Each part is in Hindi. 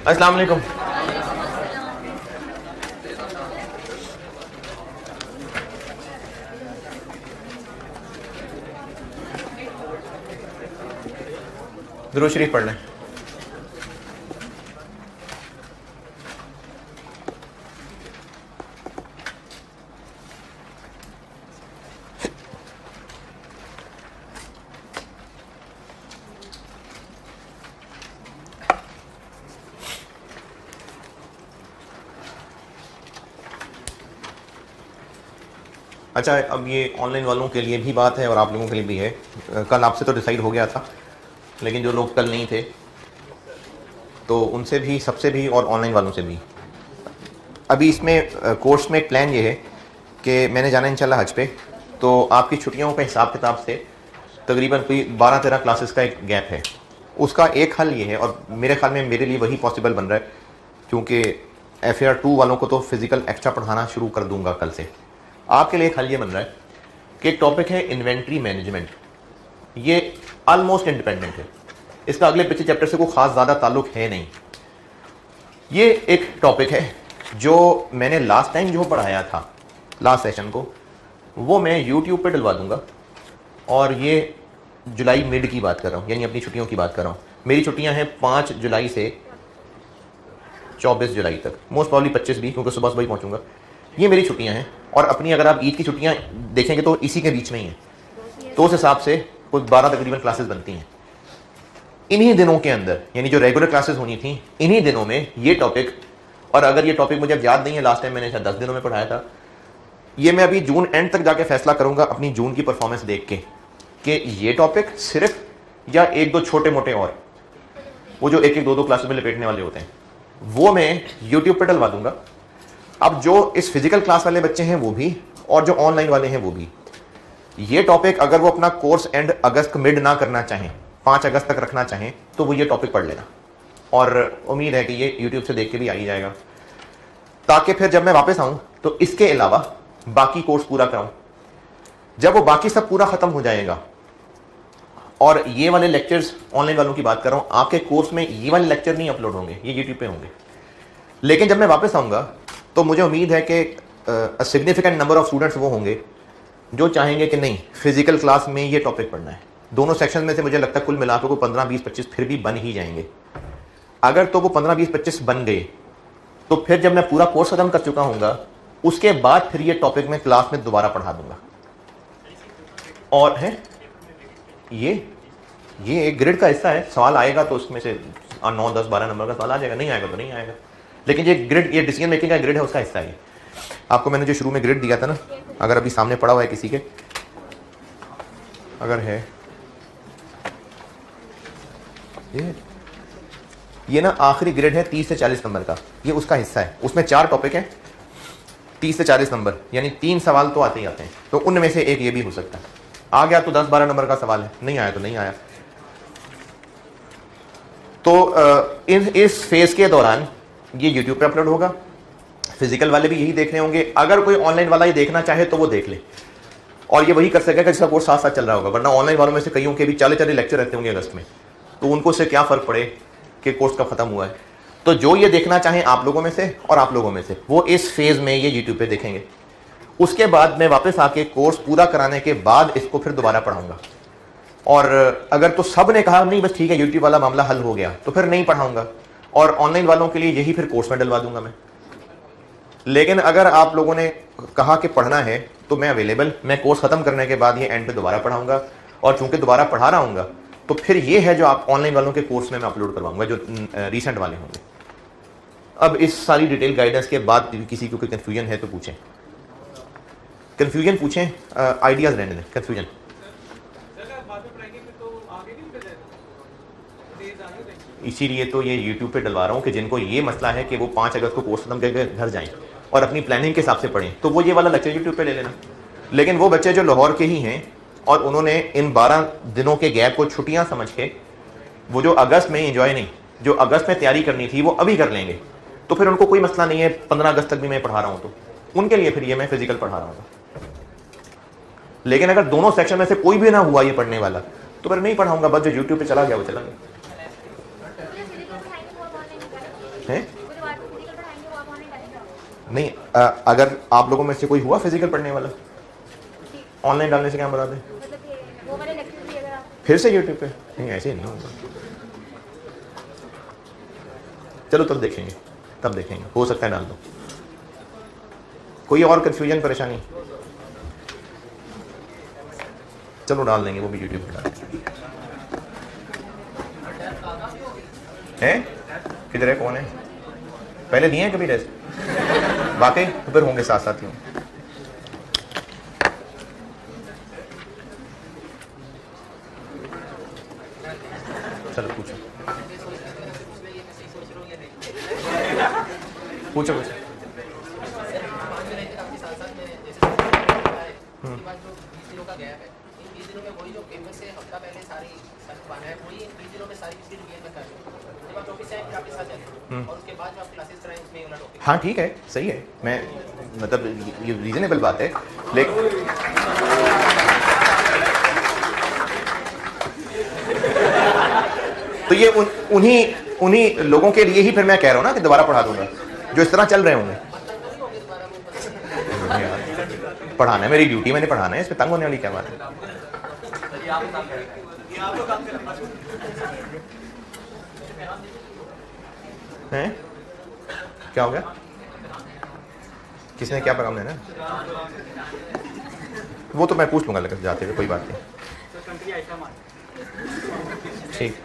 अस्सलाम वालेकुम। दुरूद शरीफ पढ़ लें। अच्छा, अब ये ऑनलाइन वालों के लिए भी बात है और आप लोगों के लिए भी है। कल आपसे तो डिसाइड हो गया था, लेकिन जो लोग कल नहीं थे तो उनसे भी, सबसे भी और ऑनलाइन वालों से भी। अभी इसमें कोर्स में एक प्लान ये है कि मैंने जाना इंशाल्लाह हज पे, तो आपकी छुट्टियों के हिसाब किताब से तकरीबन कोई 12-13 क्लासेस का एक गैप है। उसका एक हल ये है, और मेरे ख्याल में मेरे लिए वही पॉसिबल बन रहा है, क्योंकि FAR 2 वालों को तो फिज़िकल एक्स्ट्रा पढ़ाना शुरू कर दूंगा कल से। आपके लिए एक हल ये बन रहा है कि एक टॉपिक है इन्वेंट्री मैनेजमेंट। ये ऑलमोस्ट इंडिपेंडेंट है, इसका अगले पिछले चैप्टर से कोई ख़ास ज़्यादा ताल्लुक है नहीं। ये एक टॉपिक है जो मैंने लास्ट टाइम जो पढ़ाया था, लास्ट सेशन को, वो मैं यूट्यूब पे डलवा दूंगा। और ये जुलाई मिड की बात कर रहा हूँ, यानी अपनी छुट्टियों की बात कर रहा हूँ। मेरी छुट्टियाँ हैं 5 जुलाई से 24 जुलाई तक, मोस्ट प्रॉब्ली 25 भी, क्योंकि सुबह सुबह ही पहुँचूंगा। ये मेरी छुट्टियाँ हैं, और अपनी अगर आप ईद की छुट्टियाँ देखेंगे तो इसी के बीच में ही हैं, तो उस हिसाब से कुछ 12 तकरीबन क्लासेस बनती हैं इन्हीं दिनों के अंदर, यानी जो रेगुलर क्लासेस होनी थी इन्हीं दिनों में ये टॉपिक। और अगर ये टॉपिक मुझे अब याद नहीं है, लास्ट टाइम मैंने शायद 10 दिनों में पढ़ाया था, ये मैं अभी जून एंड तक जाके फैसला करूंगा अपनी जून की परफॉर्मेंस देख के कि ये टॉपिक सिर्फ, या एक दो छोटे मोटे और वो जो एक एक दो दो क्लासेस में लपेटने वाले होते हैं, वो मैं यूट्यूब पर डलवा दूंगा। अब जो इस फिजिकल क्लास वाले बच्चे हैं वो भी, और जो ऑनलाइन वाले हैं वो भी, ये टॉपिक अगर वो अपना कोर्स एंड अगस्त मिड ना करना चाहें, 5 अगस्त तक रखना चाहें, तो वो ये टॉपिक पढ़ लेना। और उम्मीद है कि ये यूट्यूब से देख के भी आ ही जाएगा, ताकि फिर जब मैं वापस आऊं तो इसके अलावा बाकी कोर्स पूरा कराऊं। जब वो बाकी सब पूरा खत्म हो जाएगा, और ये वाले लेक्चर्स ऑनलाइन वालों की बात कर रहा हूं, आपके कोर्स में ये वाले लेक्चर नहीं अपलोड होंगे, ये यूट्यूब पे होंगे। लेकिन जब मैं वापस आऊंगा तो मुझे उम्मीद है कि सिग्निफिकेंट नंबर ऑफ स्टूडेंट्स वो होंगे जो चाहेंगे कि नहीं, फिजिकल क्लास में ये टॉपिक पढ़ना है। दोनों सेक्शन में से मुझे लगता है कुल मिलाकर को 15, 20, 25 फिर भी बन ही जाएंगे। अगर तो वो 15, 20, 25 बन गए, तो फिर जब मैं पूरा कोर्स खत्म कर चुका हूंगा, उसके बाद फिर ये टॉपिक मैं क्लास में दोबारा पढ़ा दूंगा। और है ये एक ग्रिड का हिस्सा है, सवाल आएगा तो उसमें से 9, 10, 12 नंबर का सवाल आ जाएगा, नहीं आएगा तो नहीं आएगा। लेकिन ये ग्रिड, ये डिसीजन मेकिंग का ग्रिड है, उसका हिस्सा है। आपको मैंने जो शुरू में ग्रिड दिया था ना, अगर अभी सामने पड़ा हुआ है किसी के, अगर है ये ना आखिरी ग्रिड है 30 से 40 नंबर का, ये उसका हिस्सा है। उसमें 4 टॉपिक हैं, 30 से 40 नंबर, यानी 3 सवाल तो आते ही आते हैं। तो उनमें से एक ये भी हो सकता है। आ गया तो 10-12 नंबर का सवाल है, नहीं आया तो नहीं आया। तो इस फेज के दौरान ये यूट्यूब पे अपलोड होगा। फिजिकल वाले भी यही देख रहे होंगे। अगर कोई ऑनलाइन वाला ये देखना चाहे तो वो देख ले, और ये वही कर सकेगा जिसका कोर्स साथ साथ चल रहा होगा। वरना ऑनलाइन वालों में से कईयों के भी 40 लेक्चर रहते होंगे अगस्त में, तो उनको से क्या फर्क पड़े कि कोर्स कब खत्म हुआ है। तो जो ये देखना चाहें आप लोगों में से और आप लोगों में से, वो इस फेज में ये यूट्यूब पे देखेंगे। उसके बाद मैं वापस आके कोर्स पूरा कराने के बाद इसको फिर दोबारा पढ़ाऊंगा। और अगर तो सब ने कहा नहीं बस ठीक है यूट्यूब वाला मामला हल हो गया, तो फिर नहीं पढ़ाऊंगा, और ऑनलाइन वालों के लिए यही फिर कोर्स में डलवा दूंगा मैं। लेकिन अगर आप लोगों ने कहा कि पढ़ना है तो मैं अवेलेबल, मैं कोर्स खत्म करने के बाद ये एंड पे दोबारा पढ़ाऊंगा। और चूंकि दोबारा पढ़ा रहा हूँगा तो फिर ये है जो आप ऑनलाइन वालों के कोर्स में मैं अपलोड करवाऊंगा, जो रिसेंट वाले होंगे। अब इस सारी डिटेल गाइडेंस के बाद किसी को कोई कन्फ्यूजन है तो पूछें, कन्फ्यूजन पूछें, आइडियाज रहने दें। कन्फ्यूजन इसीलिए तो ये यूट्यूब पे डलवा रहा हूँ कि जिनको ये मसला है कि वो 5 अगस्त को कोर्स खत्म करके घर जाएं और अपनी प्लानिंग के हिसाब से पढ़ें, तो वो ये वाला लेक्चर यूट्यूब पे ले लेना। लेकिन वो बच्चे जो लाहौर के ही हैं और उन्होंने इन 12 दिनों के गैप को छुट्टियां समझ के, वो जो अगस्त में एंजॉय नहीं, जो अगस्त में तैयारी करनी थी वो अभी कर लेंगे, तो फिर उनको कोई मसला नहीं है। 15 अगस्त तक भी मैं पढ़ा रहा हूँ, तो उनके लिए फिर ये मैं फिजिकल पढ़ा रहा हूँ। लेकिन अगर दोनों सेक्शन में से कोई भी ना हुआ ये पढ़ने वाला, तो फिर नहीं पढ़ाऊंगा, बस जो यूट्यूब पे चला गया वो चला गया। हैं? नहीं, अगर आप लोगों में से कोई हुआ फिजिकल पढ़ने वाला, ऑनलाइन डालने से क्या बता दें? फिर से यूट्यूब पे? नहीं, ऐसे नहीं होगा। चलो तब देखेंगे, तब देखेंगे, हो सकता है डाल दो। कोई और कंफ्यूजन, परेशानी? चलो डाल देंगे, वो भी यूट्यूब पे डाल हैं। किधर है, कौन है? पहले दिए हैं कभी टेस्ट? वाकई? तो फिर होंगे साथ साथ ही। चलो पूछो पूछो पूछो। हाँ ठीक है, सही है, मैं मतलब ये रीजनेबल बात है, लेकिन तो ये उन्हीं लोगों के लिए ही फिर मैं कह रहा हूँ ना कि दोबारा पढ़ा दूंगा, जो इस तरह चल रहे होंगे। पढ़ाना है, मेरी ड्यूटी, मैंने पढ़ाना है, इस पे तंग होने वाली क्या बात है? हैं? क्या हो गया? किसने क्या पैगाम देना? वो तो मैं पूछ लूंगा लेकर जाते हुए, कोई बात नहीं। ठीक।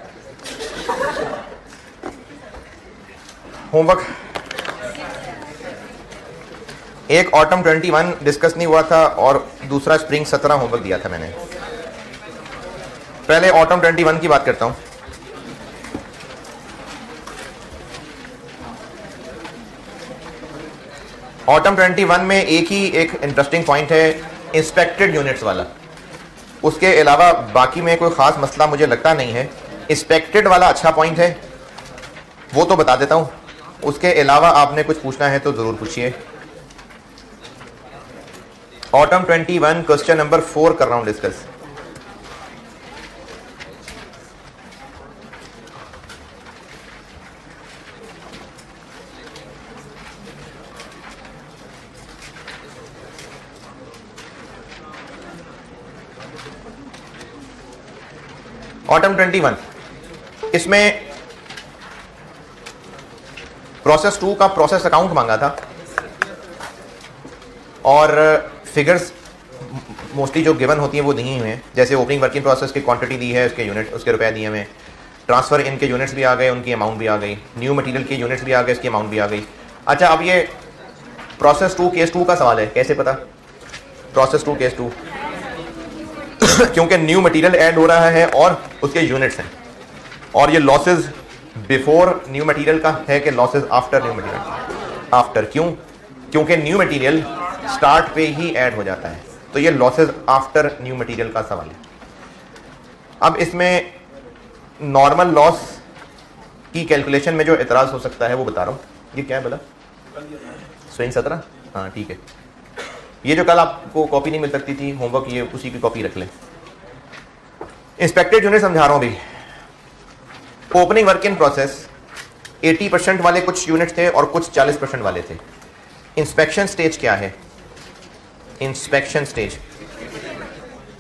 होमवर्क एक ऑटम 21 डिस्कस नहीं हुआ था और दूसरा स्प्रिंग 17 होमवर्क दिया था मैंने। पहले ऑटम 21 की बात करता हूं। ऑटम 21 में एक इंटरेस्टिंग पॉइंट है, इंस्पेक्टेड यूनिट्स वाला। उसके अलावा बाकी में कोई खास मसला मुझे लगता नहीं है। इंस्पेक्टेड वाला अच्छा पॉइंट है, वो तो बता देता हूं। उसके अलावा आपने कुछ पूछना है तो जरूर पूछिए। ऑटम 21 क्वेश्चन नंबर 4 कर रहा हूं डिस्कस। ऑटम 21 इसमें प्रोसेस 2 का प्रोसेस अकाउंट मांगा था और फिगर्स मोस्टली जो गिवन होती हैं वो दी हुई हैं। जैसे ओपनिंग वर्किंग प्रोसेस की क्वांटिटी दी है, उसके यूनिट, उसके रुपए दिए हुए। ट्रांसफर इनके यूनिट्स भी आ गए, उनकी अमाउंट भी आ गई। न्यू मटेरियल के यूनिट्स भी आ गए, इसकी अमाउंट भी आ गई। अच्छा, अब ये प्रोसेस 2 केस 2 का सवाल है, कैसे पता? प्रोसेस 2 केस 2 क्योंकि न्यू मटेरियल ऐड हो रहा है और उसके यूनिट्स हैं, और ये लॉसेस बिफोर न्यू मटेरियल का है कि losses after new material? After. क्यों? क्योंकि न्यू मटेरियल स्टार्ट पे ही ऐड हो जाता है, तो ये लॉसेस आफ्टर न्यू मटेरियल का सवाल है। अब इसमें नॉर्मल लॉस की कैलकुलेशन में जो एतराज हो सकता है वो बता रहा हूँ। ये क्या है बोला? स्विंग 17? हाँ ठीक है। ये जो कल आपको कॉपी नहीं मिल सकती थी होमवर्क, ये उसी की कॉपी रख लें। इंस्पेक्टेड यूनिट समझा रहा हूँ भाई। ओपनिंग वर्क इन प्रोसेस 80% वाले कुछ यूनिट थे और कुछ 40% वाले थे। इंस्पेक्शन स्टेज क्या है? Inspection stage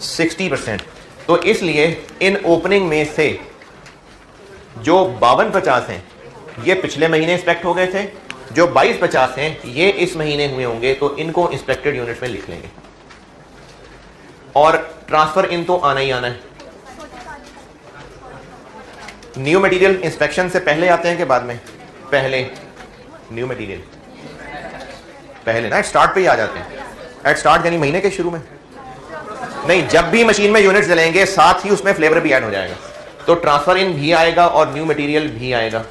60%। तो इसलिए इन ओपनिंग में से जो 52-50 हैं ये पिछले महीने इंस्पेक्ट हो गए थे, जो 22-50 हैं ये इस महीने हुए होंगे, तो इनको इंस्पेक्टेड यूनिट्स में लिख लेंगे। और ट्रांसफर इन तो आना ही आना है। न्यू मटेरियल इंस्पेक्शन से पहले आते हैं कि बाद में? पहले। न्यू मटेरियल पहले ना, एट स्टार्ट पे ही आ जाते हैं। एट स्टार्ट यानी महीने के शुरू में नहीं, जब भी मशीन में यूनिट्स जलेंगे साथ ही उसमें फ्लेवर भी ऐड हो जाएगा, तो ट्रांसफर इन भी आएगा और न्यू मटेरियल भी आएगा।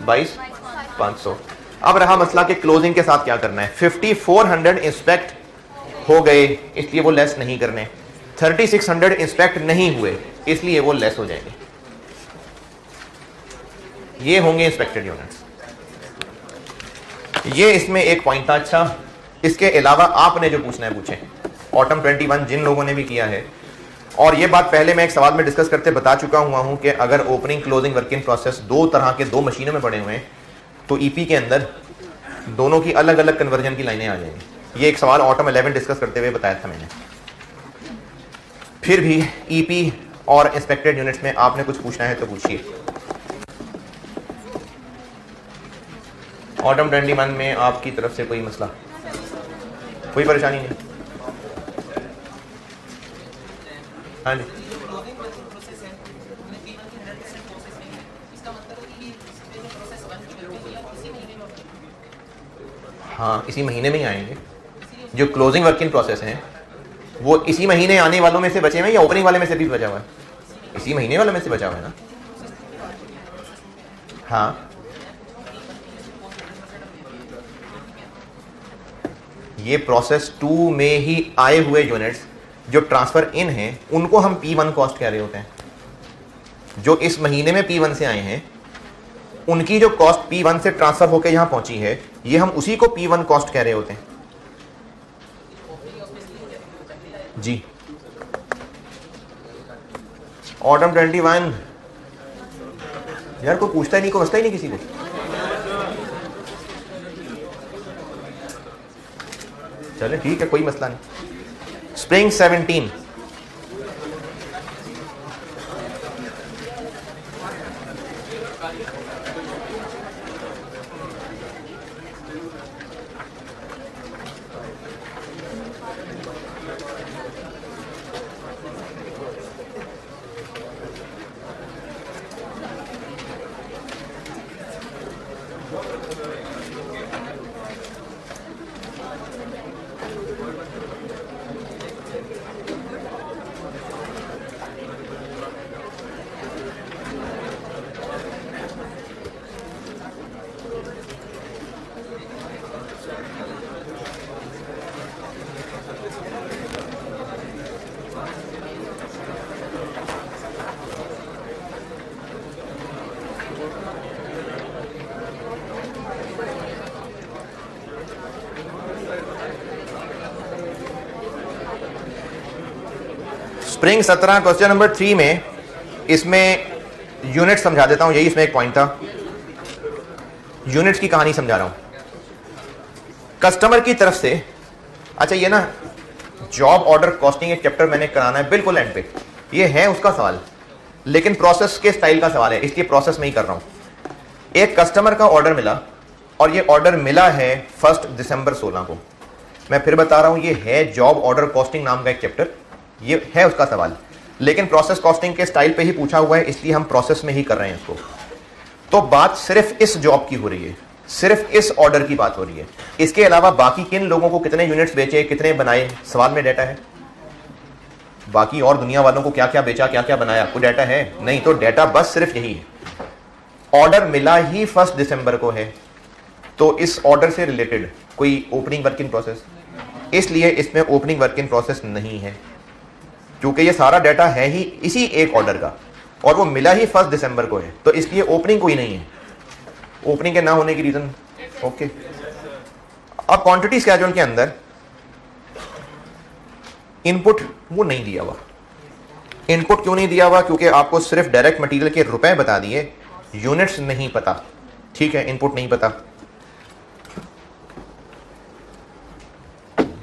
22,500। अब रहा मसला कि क्लोजिंग के साथ क्या करना है। 5400 इंस्पेक्ट हो गए, इसलिए वो लेस नहीं करने। 3600 इंस्पेक्ट नहीं हुए, इसलिए वो लेस हो जाएंगे। ये होंगे इंस्पेक्टेड यूनिट्स। ये इसमें एक पॉइंट था। अच्छा, इसके अलावा आपने जो पूछना है पूछें। ऑटम 21 जिन लोगों ने भी किया है, और ये बात पहले मैं एक सवाल में डिस्कस करते बता चुका हुआ हूं कि अगर ओपनिंग क्लोजिंग वर्किंग प्रोसेस दो तरह के दो मशीनों में पड़े हुए हैं, तो ईपी के अंदर दोनों की अलग अलग कन्वर्जन की लाइनें आ जाएंगी। ये एक सवाल ऑटम 11 डिस्कस करते हुए बताया था मैंने। फिर भी ईपी और इंस्पेक्टेड यूनिट्स में आपने कुछ पूछना है तो पूछिए। ऑटम 21 में आपकी तरफ से कोई मसला, कोई परेशानी नहीं? हाँ जी, हाँ इसी महीने में ही आएंगे। जो क्लोजिंग वर्क इन प्रोसेस हैं वो इसी महीने आने वालों में से बचे हुए हैं या ओपनिंग वाले में से भी बचा हुआ है? इसी महीने वाले में से बचा हुआ है ना। हाँ, ये प्रोसेस 2 में ही आए हुए यूनिट्स जो ट्रांसफर इन हैं उनको हम P1 कॉस्ट कह रहे होते हैं। जो इस महीने में P1 से आए हैं उनकी जो कॉस्ट P1 से ट्रांसफर होकर यहां पहुंची है, ये हम उसी को P1 कॉस्ट कह रहे होते हैं जी। ऑटम 21 यार कोई पूछता ही नहीं, कोई बसता ही नहीं किसी को। चले ठीक है, कोई मसला नहीं। स्प्रिंग 17, स्प्रिंग 17 क्वेश्चन नंबर 3 में इसमें यूनिट समझा देता हूं, यही इसमें एक पॉइंट था। यूनिट्स की कहानी समझा रहा हूं कस्टमर की तरफ से। अच्छा ये ना जॉब ऑर्डर कॉस्टिंग एक चैप्टर मैंने कराना है बिल्कुल एंड पे, ये है उसका सवाल, लेकिन प्रोसेस के स्टाइल का सवाल है इसलिए प्रोसेस में ही कर रहा हूं। एक कस्टमर का ऑर्डर मिला और ये ऑर्डर मिला है 1 दिसंबर 16 को। मैं फिर बता रहा हूं ये है जॉब ऑर्डर कॉस्टिंग नाम का एक चैप्टर, ये है उसका सवाल, लेकिन प्रोसेस कॉस्टिंग के स्टाइल पे ही पूछा हुआ है इसलिए हम प्रोसेस में ही कर रहे हैं इसको। तो बात सिर्फ इस जॉब की हो रही है, सिर्फ इस ऑर्डर की बात हो रही है। इसके अलावा बाकी किन लोगों को कितने यूनिट्स बेचे, कितने बनाए, सवाल में डाटा है? बाकी और दुनिया वालों को क्या क्या बेचा, क्या क्या बनाया, कोई डाटा है? नहीं। तो डाटा बस सिर्फ यही है। ऑर्डर मिला ही 1 दिसंबर को है, तो इस ऑर्डर से रिलेटेड कोई ओपनिंग वर्क इन प्रोसेस, इसलिए इसमें ओपनिंग वर्क इन प्रोसेस नहीं है, क्योंकि ये सारा डाटा है ही इसी एक ऑर्डर का और वो मिला ही 1 दिसंबर को है, तो इसलिए ओपनिंग कोई नहीं है। ओपनिंग के ना होने की रीजन ओके। अब क्वांटिटी स्केड्यूल के अंदर इनपुट वो नहीं दिया हुआ। इनपुट क्यों नहीं दिया हुआ? क्योंकि आपको सिर्फ डायरेक्ट मटेरियल के रुपए बता दिए, यूनिट्स नहीं पता। ठीक है, इनपुट नहीं पता।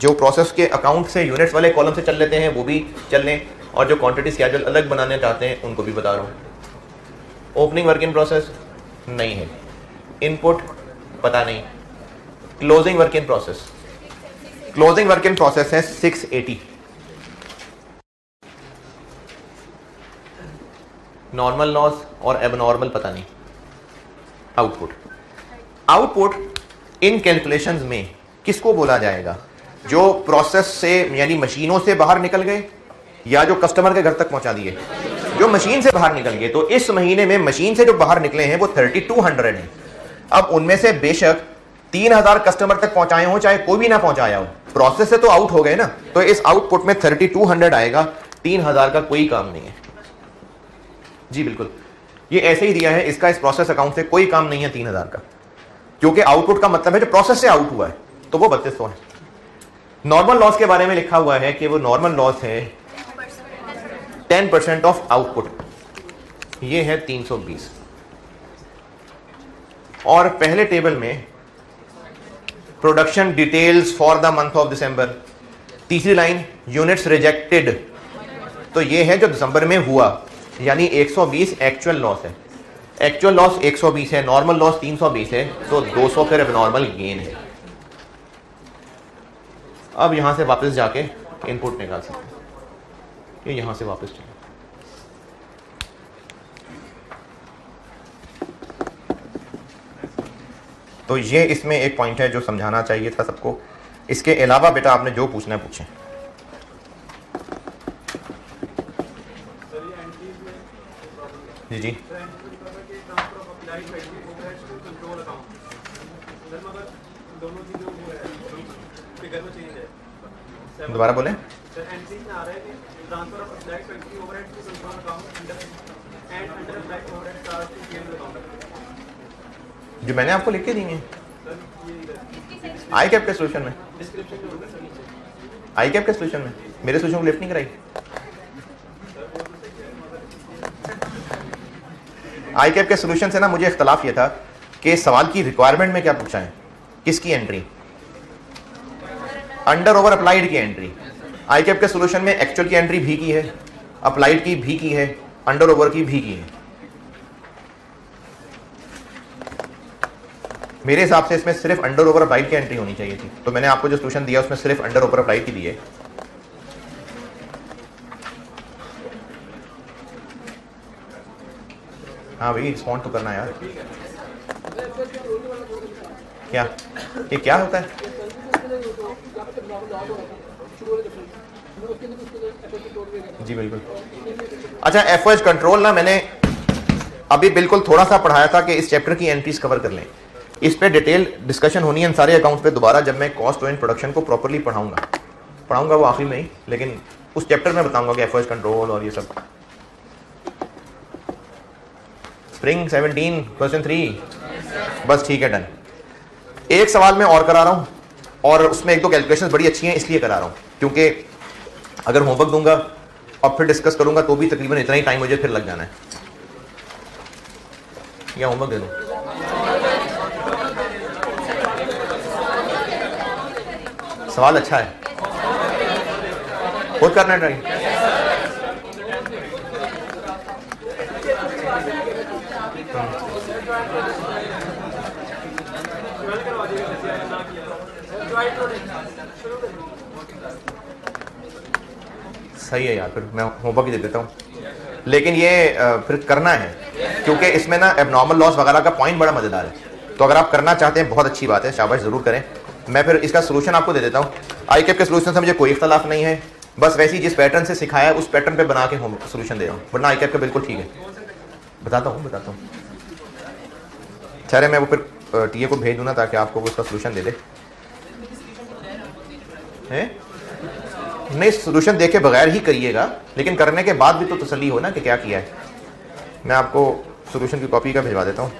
जो प्रोसेस के अकाउंट से यूनिट्स वाले कॉलम से चल लेते हैं वो भी चल लें, और जो क्वांटिटी स्केड्यूल अलग बनाने चाहते हैं उनको भी बता रहा हूं। ओपनिंग वर्क इन प्रोसेस नहीं है, इनपुट पता नहीं। Closing work in process, closing work in process है 680। नॉर्मल लॉस और एबनॉर्मल पता नहीं। आउटपुट, आउटपुट इन कैलकुलेशंस में किसको बोला जाएगा? जो प्रोसेस से यानी मशीनों से बाहर निकल गए या जो कस्टमर के घर तक पहुंचा दिए? जो मशीन से बाहर निकल गए। तो इस महीने में मशीन से जो बाहर निकले हैं वो 3200 हैं। अब उनमें से बेशक 3000 कस्टमर तक पहुंचाए हो चाहे कोई भी ना पहुंचाया हो, प्रोसेस से तो आउट हो गए ना, तो इस आउटपुट में 3200 आएगा। 3000 का कोई काम नहीं है जी, बिल्कुल ये ऐसे ही दिया है, इसका इस प्रोसेस अकाउंट से कोई काम नहीं है 3000 का, क्योंकि आउटपुट का मतलब है जो प्रोसेस से आउट हुआ है, तो वो 3200 है। नॉर्मल लॉस के बारे में लिखा हुआ है कि वो नॉर्मल लॉस है 10% ऑफ आउटपुट, ये है 320। और पहले टेबल में production details for the month of December, तीसरी लाइन यूनिट्स रिजेक्टेड, तो ये है जो दिसंबर में हुआ, यानी 120 एक्चुअल लॉस है। एक्चुअल लॉस 120 है, नॉर्मल लॉस 320 है, तो 200 फिर एबनॉर्मल गेन है। अब यहां से वापस जाके इनपुट निकाल सकते हैं, ये यहां से वापस चले। तो ये इसमें एक पॉइंट है जो समझाना चाहिए था सबको। इसके अलावा बेटा आपने जो पूछना है पूछें। जी जी दोबारा बोलें। जो मैंने आपको लिख के दी है आई कैप के सोल्यूशन में, आई कैप के सोल्यूशन में मेरे सोल्यूशन को लिफ्ट नहीं कराई। आई कैप के सोल्यूशन से ना मुझे इख्तलाफ ये था कि सवाल की रिक्वायरमेंट में क्या पूछा है, किसकी एंट्री, अंडर ओवर अप्लाइड की एंट्री। आई कैप के सोल्यूशन में एक्चुअल की एंट्री भी की है, अप्लाइड की भी की है, अंडर ओवर की भी की है। मेरे हिसाब से इसमें सिर्फ अंडर ओवर अप्लाइड की एंट्री होनी चाहिए थी, तो मैंने आपको जो सोल्यूशन दिया उसमें सिर्फ अंडर ओवर अप्लाइड की दी है। हाँ भाई रिस्पॉन्ड तो करना यार। क्या ये क्या होता है? जी बिल्कुल। अच्छा एफओएच कंट्रोल ना मैंने अभी बिल्कुल थोड़ा सा पढ़ाया था कि इस चैप्टर की एंट्रीज कवर कर लें। इस पे डिटेल डिस्कशन होनी है इन सारे अकाउंट्स पे दोबारा जब मैं कॉस्ट एंड प्रोडक्शन को प्रॉपर्ली पढ़ाऊंगा वो आखिर में ही, लेकिन उस चैप्टर में बताऊंगा कि एफओएच कंट्रोल और ये सब। स्प्रिंग 17 क्वेश्चन 3 बस ठीक है डन। एक सवाल मैं और करा रहा हूं और उसमें एक दो कैलकुलेशंस बड़ी अच्छी हैं इसलिए करा रहा हूं क्योंकि अगर होमवर्क दूंगा और फिर डिस्कस करूंगा तो भी तकरीबन इतना ही टाइम मुझे फिर लग जाना है। या होमवर्क दे दूं? सवाल अच्छा है, खुद करना ट्राई। सही है यार, फिर मैं होमवर्क ही दे देता हूँ, लेकिन ये फिर करना है क्योंकि इसमें ना एबनॉर्मल लॉस वगैरह का पॉइंट बड़ा मजेदार है। तो अगर आप करना चाहते हैं बहुत अच्छी बात है, शाबाश जरूर करें। मैं फिर इसका सोल्यूशन आपको दे देता हूँ। आई कैप के सोल्यूशन से मुझे कोई इख्तलाफ नहीं है, बस वैसे ही जिस पैटर्न से सिखाया है उस पैटर्न पे बना के सोल्यूशन दे रहा हूँ, वरना आई कैप का बिल्कुल ठीक है। बताता हूँ ठहरे, मैं वो फिर टीए को भेज दूँ ना ताकि आपको वो उसका सोल्यूशन दे दे। नहीं सोल्यूशन देखे बगैर ही करिएगा, लेकिन करने के बाद भी तो तसल्ली हो ना कि क्या किया है। मैं आपको सोल्यूशन की कॉपी का भिजवा देता हूँ।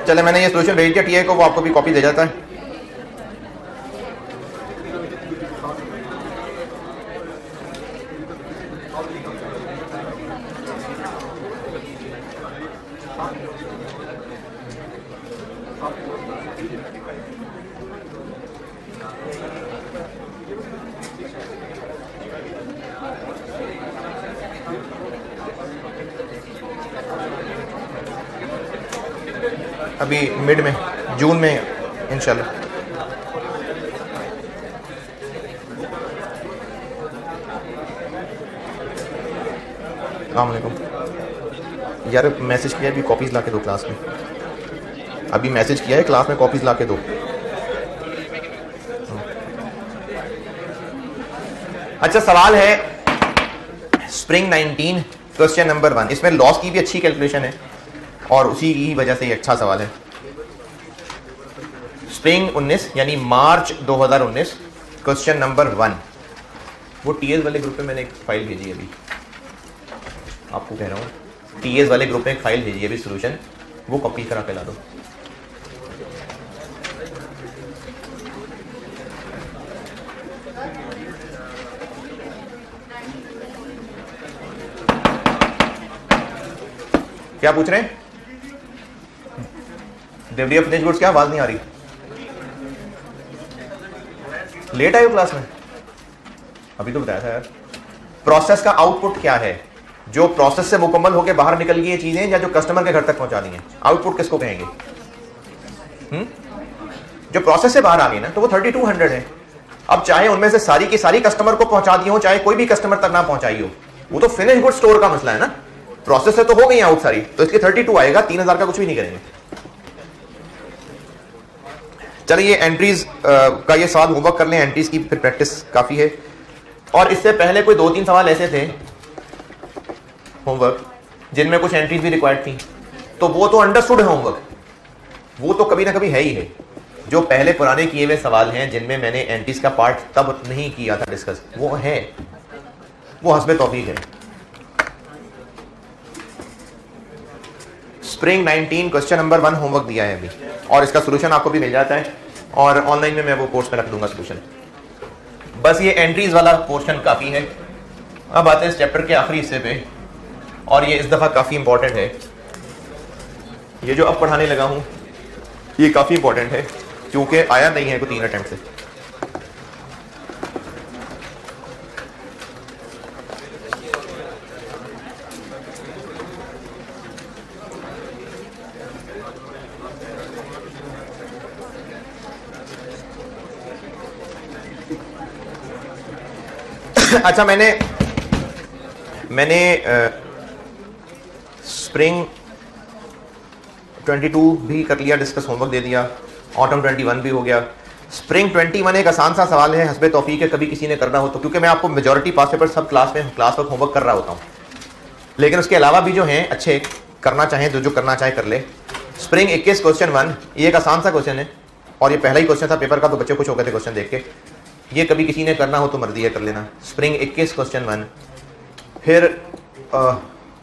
चले, मैंने ये सोल्यूशन भेज दिया टीए को, वो आपको भी कॉपी दे जाता है। अभी मिड में, जून में इंशाल्लाह। अस्सलाम वालेकुम यार, मैसेज किया है अभी, कॉपीज़ ला के दो क्लास में। अभी मैसेज किया है क्लास में, कॉपीज़ ला के दो। अच्छा, सवाल है स्प्रिंग 19 क्वेश्चन नंबर 1। इसमें लॉस की भी अच्छी कैलकुलेशन है और उसी की वजह से ये अच्छा सवाल है। स्प्रिंग 19 यानी मार्च 2019 क्वेश्चन नंबर 1। वो टीएस वाले ग्रुप में मैंने एक फाइल भेजी है अभी, आपको कह रहा हूँ, टीएस वाले ग्रुप में एक फाइल भेजी है अभी सोल्यूशन, वो कॉपी करा के ला दो। क्या पूछ रहे हैं? डिलीवरी ऑफ फिनिश्ड गुड्स, क्या आवाज नहीं आ रही? लेट आए हो क्लास में? अभी तो बताया था यार। प्रोसेस का आउटपुट क्या है? जो प्रोसेस से मुकम्मल होकर बाहर निकल गई चीजें या जो कस्टमर के घर तक पहुंचा दी हैं, आउटपुट किसको कहेंगे? जो प्रोसेस से बाहर आ गई ना, तो वो 3200 है। अब चाहे उनमें से सारी की सारी कस्टमर को पहुंचा दी हो, चाहे कोई भी कस्टमर तक ना पहुंचाई हो, वो तो फिनिश गुड स्टोर का मसला है ना। प्रोसेस से तो हो गई आउट सारी, तो इसलिए 32 आएगा, 3000 का कुछ भी नहीं करेंगे। चलिए एंट्रीज का ये सवाल होमवर्क कर लें, एंट्रीज की फिर प्रैक्टिस काफी है। और इससे पहले कोई 2-3 सवाल ऐसे थे होमवर्क जिनमें कुछ एंट्रीज भी रिक्वायर्ड थी, तो वो तो अंडरस्टूड है होमवर्क, वो तो कभी ना कभी है ही है। जो पहले पुराने किए हुए सवाल हैं जिनमें मैंने एंट्रीज का पार्ट तब नहीं किया था डिस्कस, वो है, वो हस्बे तौफीक है। स्प्रिंग 19 क्वेश्चन नंबर 1 होमवर्क दिया है अभी, और इसका सोल्यूशन आपको भी मिल जाता है, और ऑनलाइन में मैं वो कोर्स में रख दूंगा सोल्यूशन। बस ये एंट्रीज वाला पोर्शन काफी है। अब आते हैं इस चैप्टर के आखिरी हिस्से पे, और ये इस दफा काफी इंपॉर्टेंट है। ये जो अब पढ़ाने लगा हूं ये काफी इंपॉर्टेंट है, क्योंकि आया नहीं है कोई 3 अटेम्प्ट से। अच्छा, मैंने स्प्रिंग 22 भी कर लिया डिस्कस, होमवर्क दे दिया, ऑटम 21 भी हो गया। स्प्रिंग 21 एक आसान सा सवाल है, हस्बे तौफीक है, कभी किसी ने करना हो तो, क्योंकि मैं आपको मेजॉरिटी पास पेपर सब क्लास वर्क होमवर्क कर रहा होता हूँ, लेकिन उसके अलावा भी जो हैं अच्छे करना चाहें, जो करना चाहे कर ले। स्प्रिंग 21 क्वेश्चन 1 ये एक आसान सा क्वेश्चन है, और ये पहला ही क्वेश्चन था पेपर का, तो बच्चे खुश हो गए थे क्वेश्चन देख के। ये कभी किसी ने करना हो तो मर्जी है कर लेना। Spring 21 question 1। फिर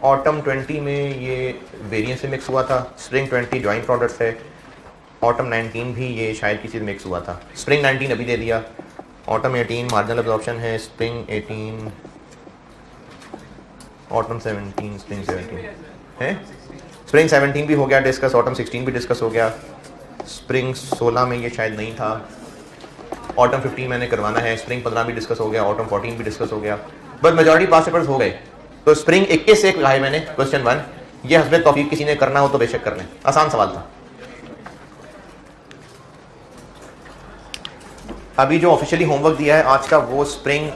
ऑटम 20 में ये वेरिएंस से मिक्स हुआ था, स्प्रिंग 20 जॉइंट प्रोडक्ट्स है, ऑटम 19 भी ये शायद किसी से मिक्स हुआ था। स्प्रिंग 19 अभी दे दिया, ऑटम 18 मार्जिनल एब्जॉर्प्शन है, स्प्रिंग 18, ऑटम 17, स्प्रिंग 17 है, स्प्रिंग 17 भी हो गया डिस्कस, ऑटम 16 भी डिस्कस हो गया, स्प्रिंग 16 में ये शायद नहीं था, ऑटम 15 मैंने करवाना है, स्प्रिंग 15 भी डिस्कस हो गया, ऑटम 14 भी डिस्कस हो गया, बस मेजॉरिटी पास पेपर्स हो गए। तो स्प्रिंग 21 से कहा है मैंने क्वेश्चन 1, ये हस्बे तौफीक किसी ने करना हो तो बेशक कर लें, आसान सवाल था। अभी जो ऑफिशियली होमवर्क दिया है आज का वो स्प्रिंग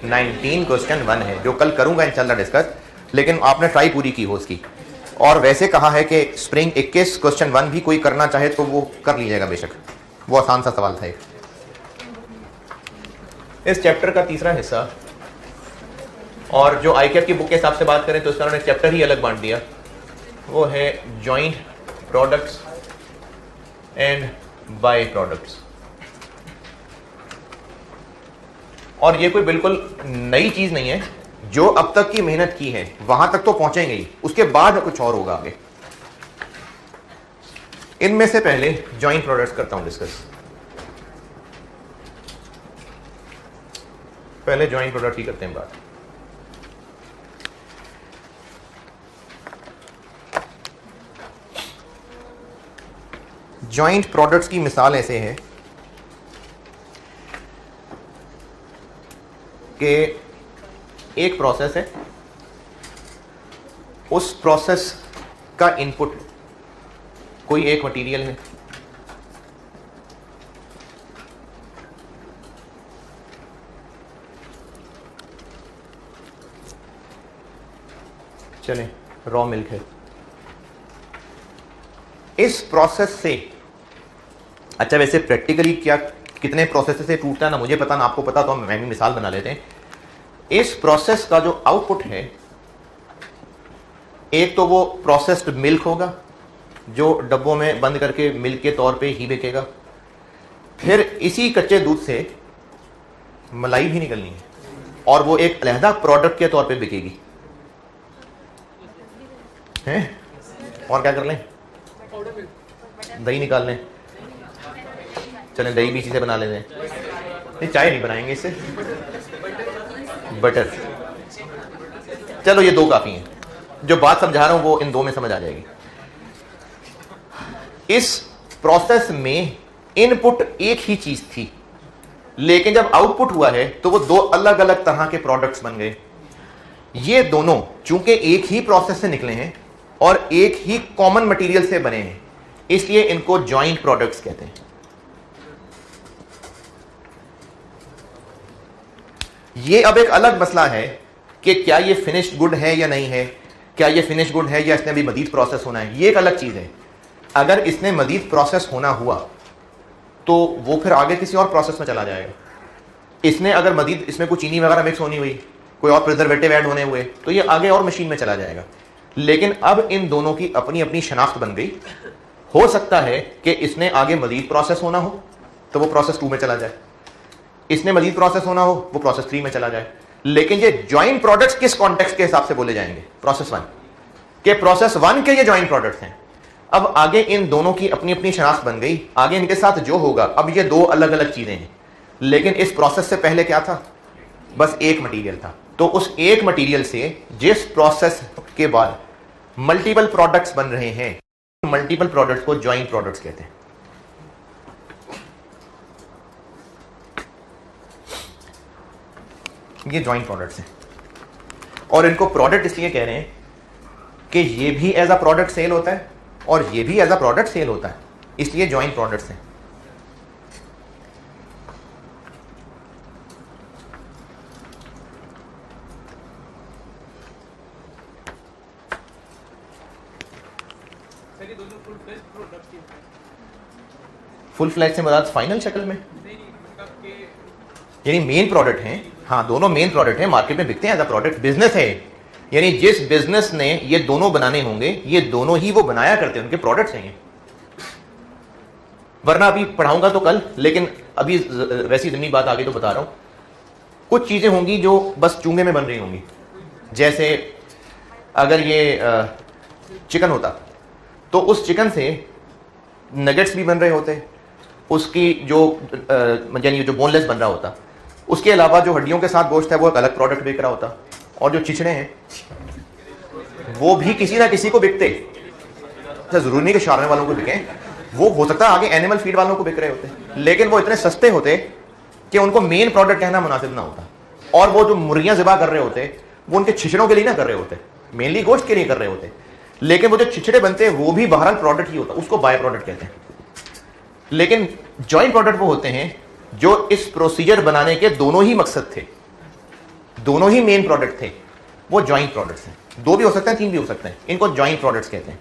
19 क्वेश्चन 1 है, जो कल करूंगा इंशाल्लाह डिस्कस, लेकिन आपने ट्राई पूरी की हो उसकी। और वैसे कहा है कि स्प्रिंग 21 क्वेश्चन 1 भी कोई करना चाहे तो वो कर लीजिएगा बेशक, वो आसान सा सवाल था एक। इस चैप्टर का तीसरा हिस्सा, और जो आईकेएफ की बुक के हिसाब से बात करें तो इसका उन्होंने चैप्टर ही अलग बांट दिया, वो है joint products and by products. और ये कोई बिल्कुल नई चीज नहीं है, जो अब तक की मेहनत की है वहां तक तो पहुंचेंगे ही, उसके बाद कुछ और होगा आगे। इनमें से पहले जॉइंट प्रोडक्ट्स करता हूं डिस्कस। पहले जॉइंट प्रोडक्ट की करते हैं बात। जॉइंट प्रोडक्ट्स की मिसाल ऐसे है कि एक प्रोसेस है, उस प्रोसेस का इनपुट कोई एक मटेरियल है, चलें रॉ मिल्क है। इस प्रोसेस से, अच्छा वैसे प्रैक्टिकली क्या कितने प्रोसेस से टूटता है ना मुझे पता ना आपको पता, तो मैं भी मिसाल बना लेते हैं। इस प्रोसेस का जो आउटपुट है, एक तो वो प्रोसेस्ड मिल्क होगा जो डब्बों में बंद करके मिल्क के तौर पे ही बिकेगा, फिर इसी कच्चे दूध से मलाई भी निकलनी है और वो एक अलहदा प्रोडक्ट के तौर पे बिकेगी, हैं? और क्या कर लें, दही निकाल लें, चलें दही भी इसी से बना लेते हैं, नहीं चाय नहीं बनाएंगे इससे, बटर। चलो ये दो काफी हैं, जो बात समझा रहा हूं वो इन दो में समझ आ जाएगी। इस प्रोसेस में इनपुट एक ही चीज थी, लेकिन जब आउटपुट हुआ है तो वो दो अलग अलग तरह के प्रोडक्ट्स बन गए। ये दोनों चूंकि एक ही प्रोसेस से निकले हैं और एक ही कॉमन मटेरियल से बने हैं, इसलिए इनको जॉइंट प्रोडक्ट्स कहते हैं। ये अब एक अलग मसला है कि क्या ये फिनिश्ड गुड है या नहीं है, क्या ये फिनिश गुड है या इसने अभी मजीद प्रोसेस होना है, ये एक अलग चीज है। अगर इसने मजीद प्रोसेस होना हुआ तो वो फिर आगे किसी और प्रोसेस में चला जाएगा। इसने अगर मजीद इसमें कोई चीनी वगैरह मिक्स होनी हुई, कोई और प्रिजर्वेटिव ऐड होने हुए, तो ये आगे और मशीन में चला जाएगा। लेकिन अब इन दोनों की अपनी अपनी शनाख्त बन गई। हो सकता है कि इसने आगे मजीद प्रोसेस होना हो तो वो प्रोसेस 2 में चला जाए, इसने मजीद प्रोसेस होना हो वो प्रोसेस 3 में चला जाए। लेकिन ये जॉइंट प्रोडक्ट्स किस कॉन्टेक्स्ट के हिसाब से बोले जाएंगे, प्रोसेस 1 के, प्रोसेस 1 के ये जॉइंट प्रोडक्ट्स हैं। अब आगे इन दोनों की अपनी अपनी शनाख्त बन गई, आगे इनके साथ जो होगा, अब ये दो अलग अलग चीजें हैं, लेकिन इस प्रोसेस से पहले क्या था, बस एक मटेरियल था। तो उस एक मटेरियल से जिस प्रोसेस के बाद मल्टीपल प्रोडक्ट्स बन रहे हैं, मल्टीपल प्रोडक्ट्स को जॉइंट प्रोडक्ट्स कहते हैं। ये जॉइंट प्रोडक्ट्स हैं और इनको प्रोडक्ट इसलिए कह रहे हैं कि ये भी एज अ प्रोडक्ट सेल होता है और ये भी एज अ प्रोडक्ट सेल होता है, इसलिए जॉइंट प्रोडक्ट्स हैं। फुल फ्लैश से मदद फाइनल शक्ल में, यानी मेन प्रोडक्ट हैं। हाँ, दोनों मेन प्रोडक्ट हैं, मार्केट में बिकते हैं एज अ प्रोडक्ट, बिजनेस है। यानी जिस बिजनेस ने ये दोनों बनाने होंगे, ये दोनों ही वो बनाया करते हैं, उनके प्रोडक्ट्स हैं। वरना अभी पढ़ाऊंगा तो कल, लेकिन अभी वैसी ज़मीनी बात आगे तो बता रहा हूं। कुछ चीजें होंगी जो बस चूंगे में बन रही होंगी, जैसे अगर ये चिकन होता तो उस चिकन से नगेट्स भी बन रहे होते, उसकी जो यानी जो बोनलेस बन रहा होता, उसके अलावा जो हड्डियों के साथ गोश्त है वो एक अलग प्रोडक्ट बिक रहा होता, और जो चिचड़े हैं वो भी किसी ना किसी को बिकते। जरूरी नहीं कि शारमे वालों को बिके, वो हो सकता है आगे एनिमल फीड वालों को बिक रहे होते, लेकिन वो इतने सस्ते होते कि उनको मेन प्रोडक्ट कहना मुनासिब ना होता। और वो जो मुर्गियां ज़िबा कर रहे होते वो उनके छिछड़ों के लिए ना कर रहे होते, मेनली गोश्त के लिए कर रहे होते, लेकिन वो जो छिछड़े बनते हैं वो भी बहरहाल प्रोडक्ट ही होता, उसको बाय प्रोडक्ट कहते हैं। लेकिन जॉइंट प्रोडक्ट वो होते हैं जो इस प्रोसीजर बनाने के दोनों ही मकसद थे, दोनों ही मेन प्रोडक्ट थे, वो जॉइंट प्रोडक्ट्स हैं। 2 भी हो सकते हैं, 3 भी हो सकते हैं, इनको जॉइंट प्रोडक्ट्स कहते हैं।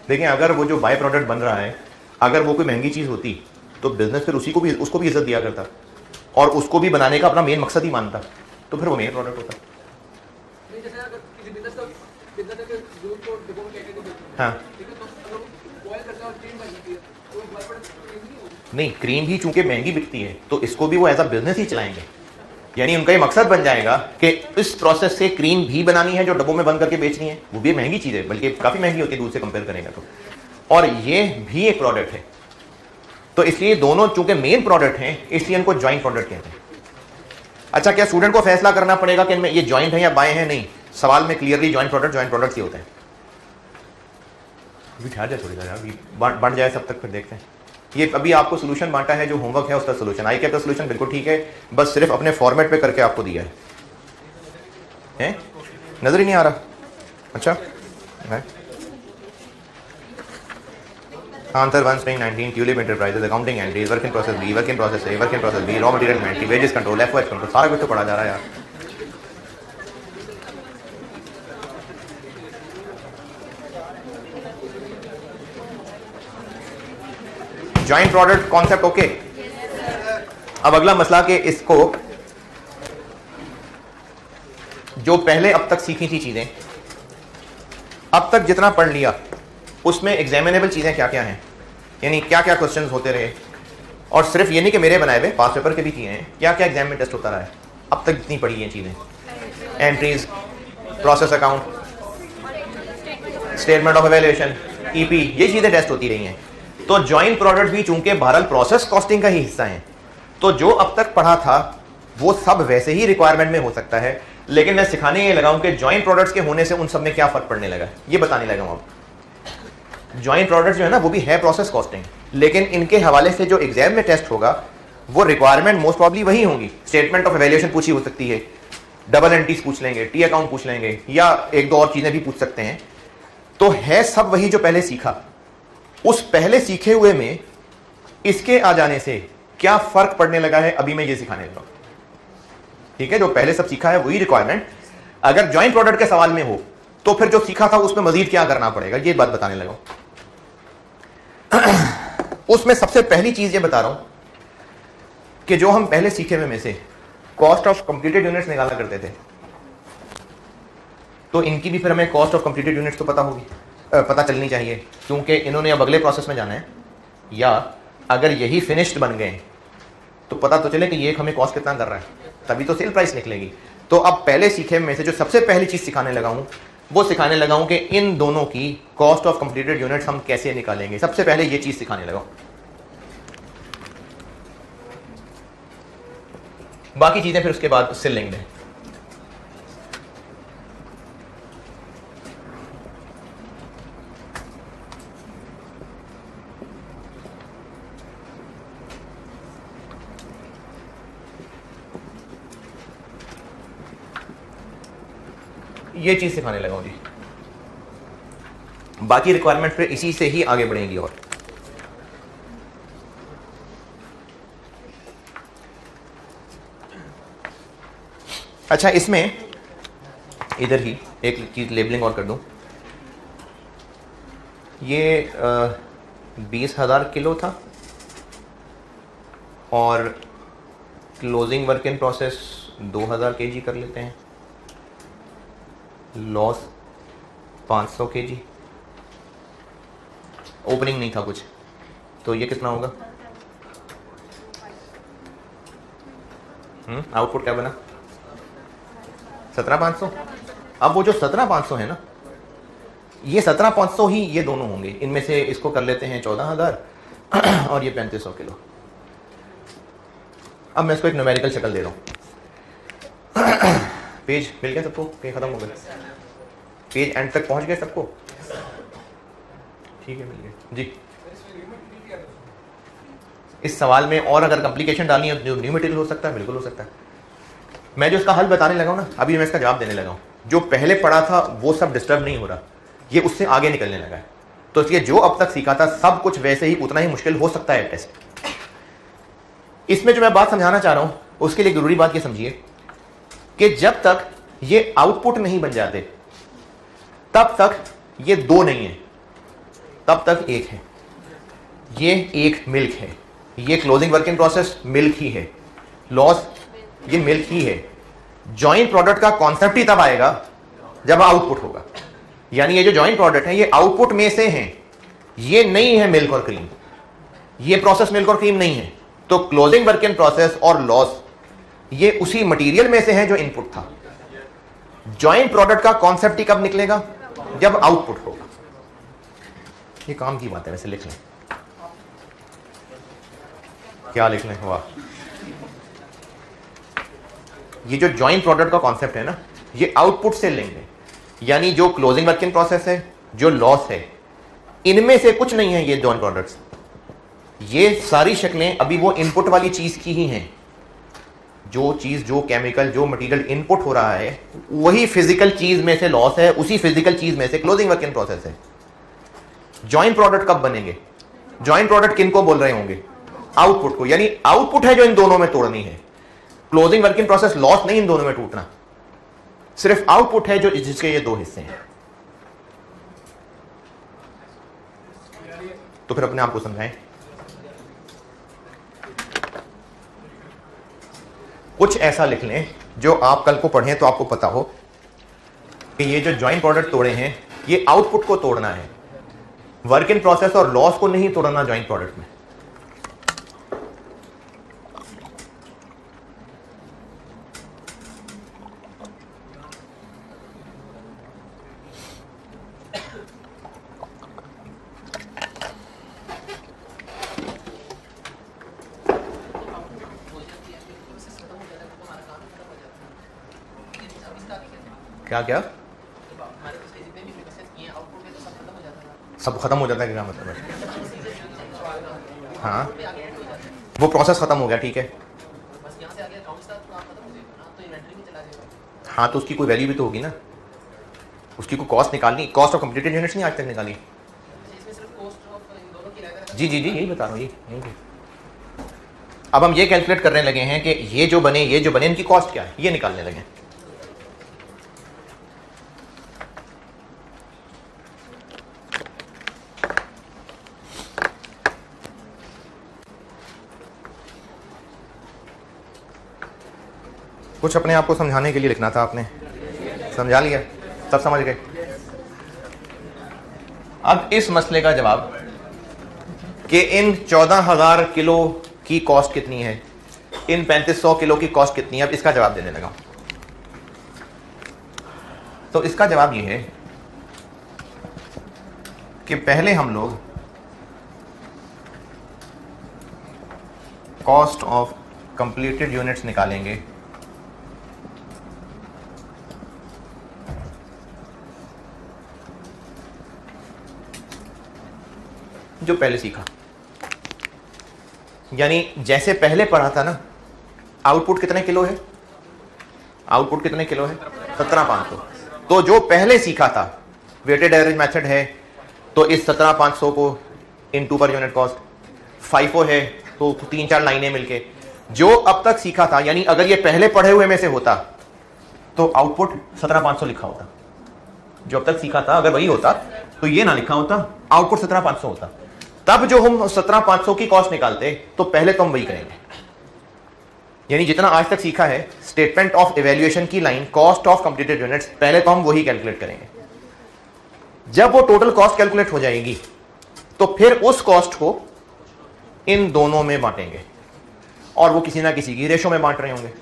देखिए, अगर वो जो बाय प्रोडक्ट बन रहा है, अगर वो कोई महंगी चीज होती तो बिजनेस फिर उसको भी इज्जत दिया करता और उसको भी बनाने का अपना मेन मकसद ही मानता, तो फिर वो मेन प्रोडक्ट होता। हाँ, नहीं, क्रीम भी चूंकि महंगी बिकती है तो इसको भी वो एज अ बिजनेस ही चलाएंगे। यानी उनका ये मकसद बन जाएगा कि इस प्रोसेस से क्रीम भी बनानी है जो डब्बों में बंद करके बेचनी है, वो भी महंगी चीज़ है, बल्कि काफ़ी महंगी होती है दूध से कंपेयर करेंगे तो, और ये भी एक प्रोडक्ट है। तो इसलिए दोनों चूंकि मेन प्रोडक्ट हैं इसलिए इनको जॉइंट प्रोडक्ट कहते हैं। अच्छा, क्या स्टूडेंट को फैसला करना पड़ेगा कि इनमें ये जॉइंट है या बाएं हैं? नहीं, सवाल में क्लियरली जॉइंट प्रोडक्ट ही होते हैं। अभी ठहर जाए थोड़ी देर, अभी बन जाए तब तक फिर देखते हैं। ये अभी आपको सोल्यूशन बांटा है, जो होमवर्क है उसका सोल्यूशन, आई कैप का सोल्यूशन बिल्कुल ठीक है, बस सिर्फ अपने फॉर्मेट पे करके आपको दिया है? नजर ही नहीं आ रहा? अच्छा है। Answer 1 string 19 tulip enterprises accounting entries work in process B, work in process A, work in process B, raw material inventory, wages control, FOS control, सारा कुछ तो पढ़ा जा रहा है यार। Joint product concept okay? अब अगला मसला कि इसको जो पहले अब तक सीखी थी चीजें, अब तक जितना पढ़ लिया उसमें एग्जामिनेबल चीजें क्या क्या हैं, यानी क्या क्या क्वेश्चंस होते रहे, और सिर्फ ये नहीं कि मेरे बनाए हुए, पास पेपर के भी किए हैं, क्या क्या एग्जाम में टेस्ट होता रहा है अब तक जितनी पढ़ी हैं चीजें, entries, process account, statement of evaluation, EP, ये चीजें टेस्ट होती रही हैं। तो जॉइंट प्रोडक्ट भी चूंकि बहरहाल प्रोसेस कॉस्टिंग का ही हिस्सा है, तो जो अब तक पढ़ा था वो सब वैसे ही रिक्वायरमेंट में हो सकता है, लेकिन मैं सिखाने ये लगा हूं कि जॉइंट प्रोडक्ट्स के होने से उन सब में क्या फर्क पड़ने लगा, ये बताने लगा हूं। अब जॉइंट प्रोडक्ट्स जो है ना वो भी है प्रोसेस कॉस्टिंग, लेकिन इनके हवाले से जो एग्जाम में टेस्ट होगा वो रिक्वायरमेंट मोस्ट प्रॉब्ली वही होंगी। स्टेटमेंट ऑफ एवेल्यूएशन पूछी हो सकती है, डबल एंट्रीज पूछ लेंगे, टी अकाउंट पूछ लेंगे, या एक दो और चीजें भी पूछ सकते हैं। तो है सब वही जो पहले सीखा। उस पहले सीखे हुए में इसके आ जाने से क्या फर्क पड़ने लगा है, अभी मैं ये सिखाने लगा। ठीक है, जो पहले सब सीखा है वही रिक्वायरमेंट, अगर जॉइंट प्रोडक्ट के सवाल में हो तो फिर जो सीखा था उसमें मजीद क्या करना पड़ेगा, ये बात बताने लगा। उसमें सबसे पहली चीज ये बता रहा हूं कि जो हम पहले सीखे हुए में से कॉस्ट ऑफ कंप्लीटेड यूनिट्स निकाला करते थे, तो इनकी भी फिर हमें कॉस्ट ऑफ कंप्लीटेड यूनिट्स तो पता चलनी चाहिए, क्योंकि इन्होंने अब अगले प्रोसेस में जाना है, या अगर यही फिनिश्ड बन गए तो पता तो चले कि ये हमें कॉस्ट कितना कर रहा है, तभी तो सेल प्राइस निकलेगी। तो अब पहले सीखे में से जो सबसे पहली चीज सिखाने लगा हूं वो सिखाने लगा हूं कि इन दोनों की कॉस्ट ऑफ कंप्लीटेड यूनिट्स हम कैसे निकालेंगे। सबसे पहले ये चीज सिखाने लगा, बाकी चीजें फिर उसके बाद सिल लेंगे। ये चीज सिखाने लगा हूं जी, बाकी रिक्वायरमेंट फिर इसी से ही आगे बढ़ेंगी। और अच्छा, इसमें इधर ही एक चीज लेबलिंग और कर दूं, ये 20,000 किलो था और closing work in process 2000 kg कर लेते हैं, लॉस 500 kg, ओपनिंग नहीं था कुछ, तो ये कितना होगा? आउटपुट क्या बना? 17,500। अब वो जो 17,500 है ना, ये 17,500 ही ये दोनों होंगे, इनमें से इसको कर लेते हैं 14,000 और ये 3500 किलो। अब मैं इसको एक न्यूमेरिकल शक्ल दे रहा हूँ। पेज मिल गया सबको? पेज खत्म हो गया? पेज एंड तक पहुंच गए सबको? ठीक है, मिल गया जी। इस सवाल में और अगर कॉम्प्लिकेशन डालनी है तो न्यू मटेरियल हो सकता है, बिल्कुल हो सकता है। मैं जो इसका हल बताने लगा हूं ना, अभी मैं इसका जवाब देने लगा हूं। जो पहले पढ़ा था वो सब डिस्टर्ब नहीं हो रहा, ये उससे आगे निकलने लगा है। तो इसलिए जो अब तक सीखा था सब कुछ वैसे ही उतना ही मुश्किल हो सकता है टेस्ट। इसमें जो मैं बात समझाना चाह रहा हूं उसके लिए जरूरी बात ये समझिए कि जब तक ये आउटपुट नहीं बन जाते तब तक ये दो नहीं है, तब तक एक है। ये एक मिल्क है, ये closing work in process milk ही है, लॉस ये मिल्क ही है। जॉइंट प्रोडक्ट का कॉन्सेप्ट ही तब आएगा जब आउटपुट होगा। यानी ये जो जॉइंट प्रोडक्ट है ये आउटपुट में से हैं, ये नहीं है मिल्क और क्रीम। ये प्रोसेस मिल्क और क्रीम नहीं है। तो क्लोजिंग वर्क इन प्रोसेस और लॉस ये उसी मटेरियल में से है जो इनपुट था। जॉइंट प्रोडक्ट का कॉन्सेप्ट ही कब निकलेगा? जब आउटपुट होगा। ये काम की बात है, वैसे लिख लें। क्या लिख लें? वाह, ये जो जॉइंट प्रोडक्ट का कॉन्सेप्ट है ना, ये आउटपुट से लेंगे, यानी जो क्लोजिंग वर्क इन प्रोसेस है, जो लॉस है, इनमें से कुछ नहीं है ये जॉइंट प्रोडक्ट्स। ये सारी शक्लें अभी वो इनपुट वाली चीज की ही हैं। जो चीज, जो केमिकल, जो मटेरियल इनपुट हो रहा है, वही फिजिकल चीज में से लॉस है, उसी फिजिकल चीज में से क्लोजिंग वर्क इन प्रोसेस है। जॉइंट प्रोडक्ट कब बनेंगे? जॉइंट प्रोडक्ट किनको बोल रहे होंगे? आउटपुट को, यानी आउटपुट है जो इन दोनों में तोड़नी है। Closing work in process loss नहीं इन दोनों में टूटना, सिर्फ आउटपुट है जो जिसके ये दो हिस्से हैं। तो फिर अपने आप को समझाएं। कुछ ऐसा लिख लें जो आप कल को पढ़ें तो आपको पता हो कि ये जो जॉइंट प्रोडक्ट तोड़े हैं, ये आउटपुट को तोड़ना है, वर्क इन प्रोसेस और लॉस को नहीं तोड़ना जॉइंट प्रोडक्ट में। क्या क्या? सब खत्म हो जाता है, क्या मतलब है? हाँ, वो प्रोसेस खत्म हो गया, ठीक है। हाँ, तो उसकी कोई वैल्यू भी तो होगी ना, उसकी कोई कॉस्ट निकालनी। कॉस्ट ऑफ कंप्लीटेड यूनिट्स नहीं आज तक निकाली। जी जी जी, यही बता रहा हूँ, यही। अब हम ये कैलकुलेट करने लगे हैं कि ये जो बने इनकी कॉस्ट क्या है, ये निकालने लगे। कुछ अपने आप को समझाने के लिए लिखना था, आपने समझा लिया, सब समझ गए। अब इस मसले का जवाब कि इन 14,000 किलो की कॉस्ट कितनी है, इन 3500 किलो की कॉस्ट कितनी है, अब इसका जवाब देने लगा। तो इसका जवाब ये है कि पहले हम लोग कॉस्ट ऑफ कंप्लीटेड यूनिट्स निकालेंगे, जो पहले सीखा। यानी जैसे पहले पढ़ा था ना, आउटपुट कितने किलो है? आउटपुट कितने किलो है? 17,500। तो जो पहले सीखा था, वेटेड एवरेज मेथड है, तो इस 17,500 को into per unit cost, FIFO है तो 3-4 लाइनें मिलके जो अब तक सीखा था, यानी अगर ये पहले पढ़े हुए में से होता तो आउटपुट 17,500 लिखा होता। जो अब तक सीखा था अगर वही होता तो ये ना लिखा होता, आउटपुट 17,500 होता। तब जो हम 17,500 की कॉस्ट निकालते तो पहले तो हम वही करेंगे, यानी जितना आज तक सीखा है स्टेटमेंट ऑफ इवैल्यूएशन की line cost of completed units, पहले तो हम वही कैलकुलेट करेंगे। जब वो टोटल कॉस्ट कैलकुलेट हो जाएगी तो फिर उस कॉस्ट को इन दोनों में बांटेंगे, और वो किसी ना किसी की रेशो में बांट रहे होंगे।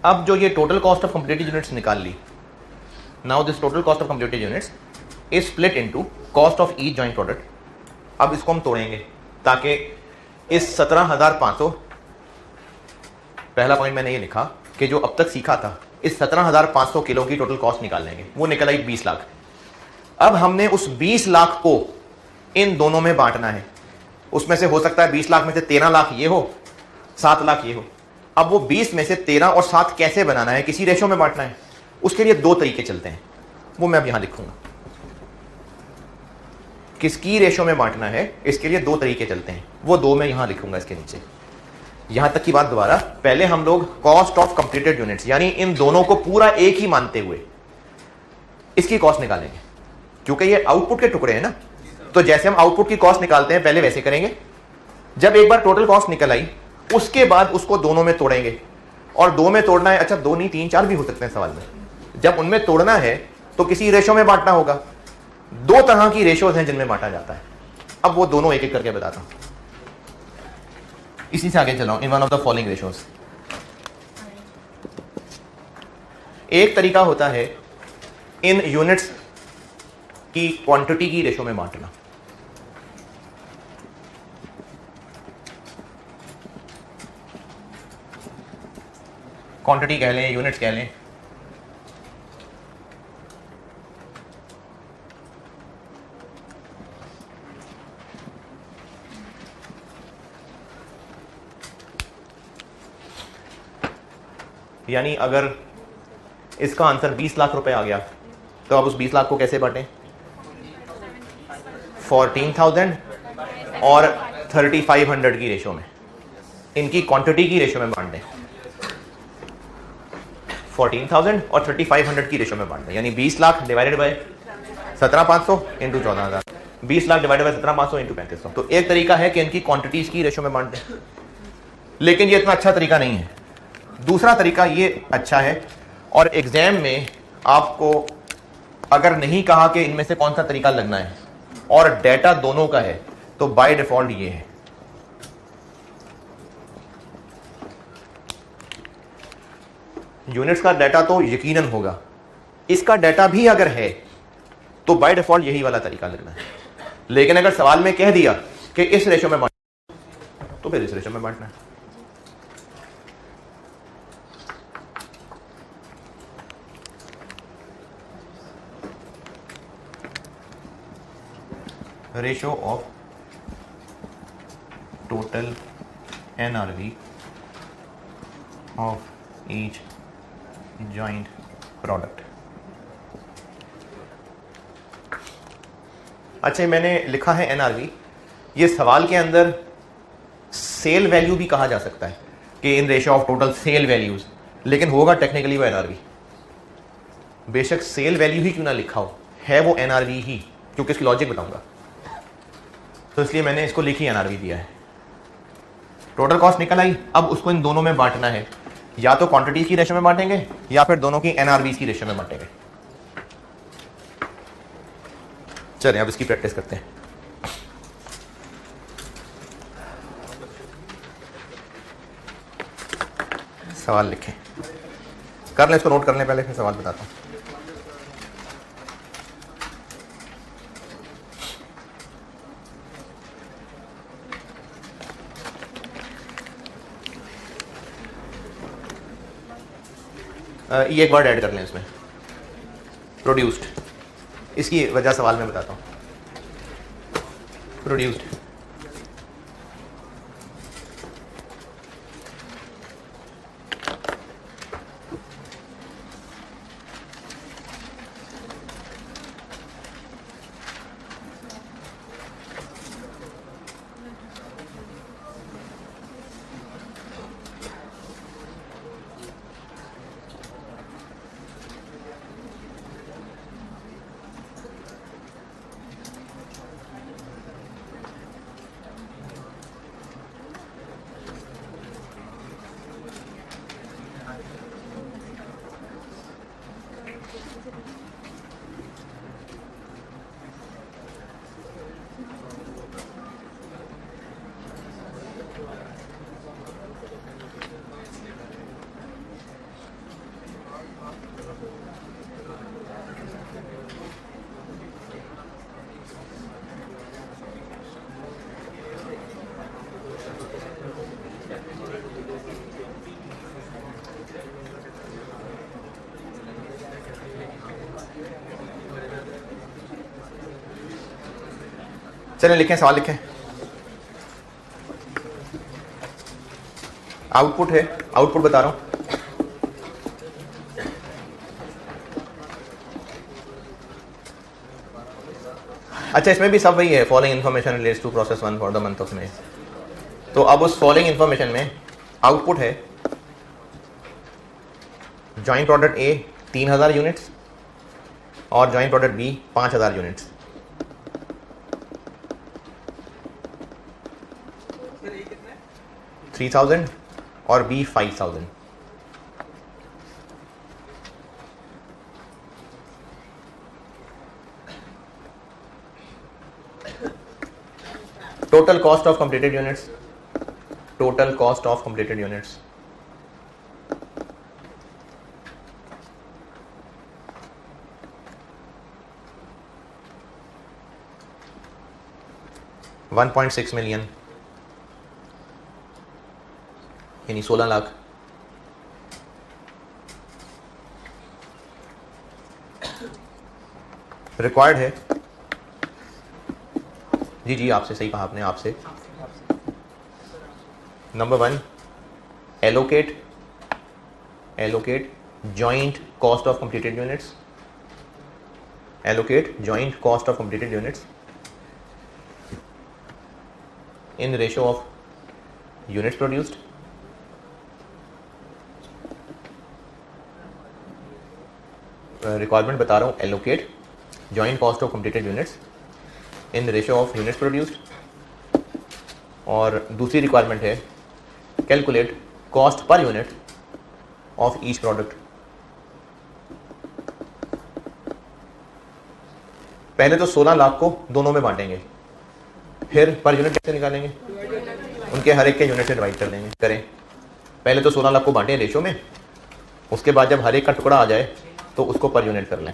अब जो ये total cost of completed units निकाल ली, now this total cost of completed units is split into cost of each joint product. अब इसको हम तोड़ेंगे ताकि इस 17,500, पहला पॉइंट मैंने ये लिखा कि जो अब तक सीखा था, इस 17,500 किलो की टोटल कॉस्ट निकाल लेंगे, वो निकल आई 20 लाख। अब हमने उस 20 लाख को इन दोनों में बांटना है, उसमें से हो सकता है 20 लाख में से 13 लाख ये हो, 7 लाख ये हो। अब वो 20 में से 13 और 7 कैसे बनाना है, किसी रेशो में बांटना है, उसके लिए 2 तरीके चलते हैं, वो मैं अब यहां लिखूंगा। किसकी रेशो में बांटना है, इसके लिए 2 तरीके चलते हैं, वो 2 मैं यहां लिखूंगा इसके नीचे। यहां तक की बात दोबारा, पहले हम लोग कॉस्ट ऑफ कंप्लीटेड यूनिट्स, यानी इन दोनों को पूरा एक ही मानते हुए इसकी कॉस्ट निकालेंगे, क्योंकि ये आउटपुट के टुकड़े हैं ना। तो जैसे हम आउटपुट की कॉस्ट निकालते हैं पहले वैसे करेंगे। जब एक बार टोटल कॉस्ट निकल आई, उसके बाद उसको दोनों में तोड़ेंगे, और 2 में तोड़ना है, अच्छा 2 नहीं 3 4 भी हो सकते हैं सवाल में। जब उनमें तोड़ना है तो किसी रेशो में बांटना होगा। 2 तरह की रेशोज हैं जिनमें बांटा जाता है। अब वो दोनों एक एक करके बताता हूं, इसी से आगे चलाओ। In one of the following ratios, एक तरीका होता है इन यूनिट्स की क्वांटिटी की रेशो में बांटना। क्वांटिटी कह लें, यूनिट्स कह लें। यानी अगर इसका आंसर 20 लाख रुपए आ गया, तो अब उस 20 लाख को कैसे बांटें? 14,000 और 3,500 की रेशो में, इनकी क्वांटिटी की रेशो में बांट दें। 14,000 और 3,500 की रेशो में बांट दें, यानी 20 lakh divided by 17,500 into 14,000, 20 lakh divided by 17,500 into 3,500। तो एक तरीका है कि इनकी क्वांटिटीज की रेशो में बांट दें, लेकिन ये इतना अच्छा तरीका नहीं है। दूसरा तरीका ये अच्छा है, और एग्जाम में आपको अगर नहीं कहा कि इनमें से कौन सा तरीका लगना है और डेटा दोनों का है, तो बाय डिफॉल्ट ये है। यूनिट्स का डाटा तो यकीनन होगा, इसका डाटा भी अगर है तो बाय डिफॉल्ट यही वाला तरीका लगना है। लेकिन अगर सवाल में कह दिया कि इस रेशो में बांटना, तो फिर इस रेशो में बांटना है। Ratio of total NRV of each joint product. अच्छा, मैंने लिखा है NRV, ये सवाल के अंदर सेल वैल्यू भी कहा जा सकता है कि in ratio of total cell values, लेकिन होगा टेक्निकली वो NRV। बेशक सेल वैल्यू ही क्यों ना लिखा हो, है वो NRV ही, क्योंकि इसकी लॉजिक बताऊंगा, तो इसलिए मैंने इसको लिखी NRV दिया है। टोटल कॉस्ट निकल आई, अब उसको इन दोनों में बांटना है, या तो क्वांटिटीज की रेशो में बांटेंगे या फिर दोनों की NRVs की रेशो में बांटेंगे। चलिए अब इसकी प्रैक्टिस करते हैं। सवाल लिखें, कर लें, इसको नोट कर लें पहले, फिर सवाल बताता हूं। ये एक वर्ड ऐड कर लें इसमें, प्रोड्यूस्ड। इसकी वजह सवाल में बताता हूँ। प्रोड्यूस्ड चलें लिखें, सवाल लिखें। आउटपुट है, आउटपुट बता रहा हूं। अच्छा, इसमें भी सब वही है, following information relates to process 1 for the month of May. तो अब उस फॉलोइंग इन्फॉर्मेशन में आउटपुट है जॉइंट प्रोडक्ट ए 3000 यूनिट्स और जॉइंट प्रोडक्ट बी 5000 यूनिट्स। $3,000 और B 5,000। Total cost of completed units, total cost of completed units $1.6 million, यानी 16 लाख। रिक्वायर्ड है, जी जी आपसे, सही कहा आपने, आपसे। Number 1, allocate joint cost of completed units, allocate joint cost of completed units in ratio of units produced, requirement बता रहा हूँ, allocate joint cost of completed units in ratio of units produced। और दूसरी रिक्वायरमेंट है calculate cost per unit of each product। पहले तो 16 लाख को दोनों में बांटेंगे, फिर पर यूनिट कैसे निकालेंगे, उनके हर एक के यूनिट से डिवाइड कर देंगे। करें, पहले तो 16 लाख को बांटें रेशो में, उसके बाद जब हर एक का टुकड़ा आ जाए तो उसको पर यूनिट कर लें।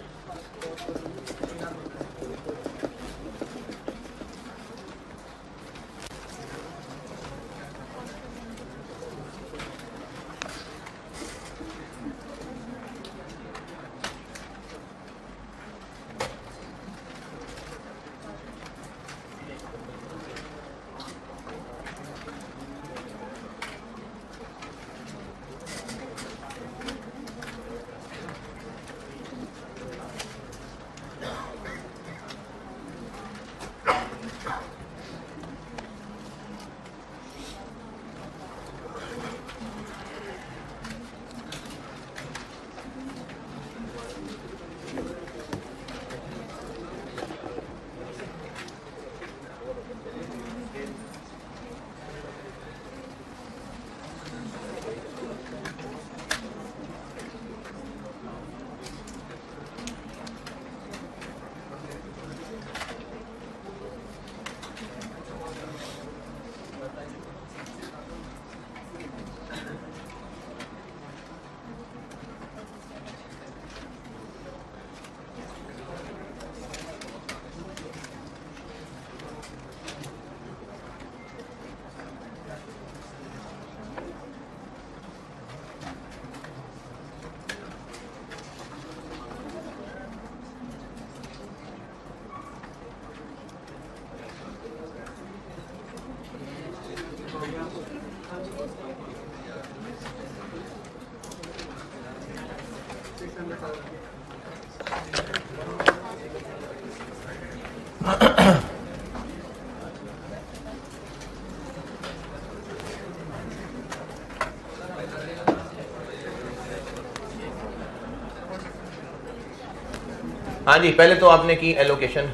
हाँ जी, पहले तो आपने की एलोकेशन,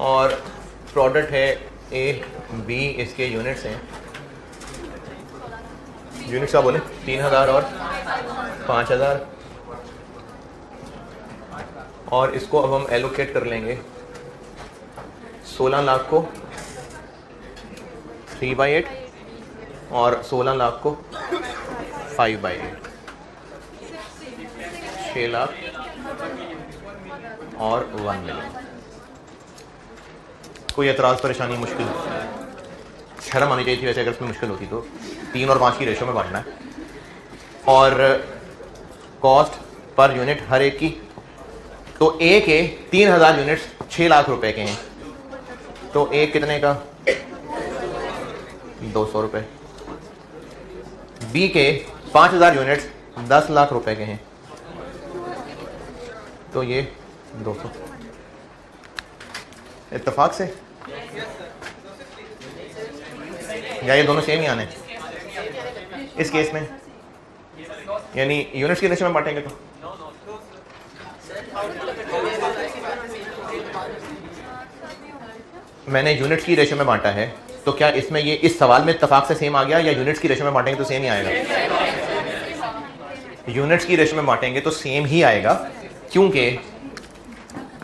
और प्रोडक्ट है ए बी, इसके यूनिट्स हैं, यूनिट्स का बोले 3000 और 5000, और इसको अब हम एलोकेट कर लेंगे 16 लाख को 3/8 और 16 लाख को 5/8, 6 लाख और 1 मिलियन। कोई एतराज़, परेशानी, मुश्किल, शर्म आनी चाहिए थी वैसे अगर इसमें मुश्किल होती तो। 3 और 5 की रेशो में बांटना है, और कॉस्ट पर यूनिट हर एक की, तो ए के 3000 यूनिट्स 6 लाख रुपए के हैं, तो एक कितने का, 200 रुपये। बी के 5000 यूनिट्स 10 लाख रुपए के हैं, तो ये 200 इत्तेफाक से, या ये दोनों सेम ही आने इस केस में, यानी यूनिट्स की रेशियो में बांटेंगे तो मैंने यूनिट्स की रेशियो में बांटा है, तो क्या इसमें ये इस सवाल में इत्तेफाक से सेम आ गया, या यूनिट्स की रेशियो में बांटेंगे तो सेम ही आएगा? यूनिट्स की रेशियो में बांटेंगे तो सेम ही आएगा, क्योंकि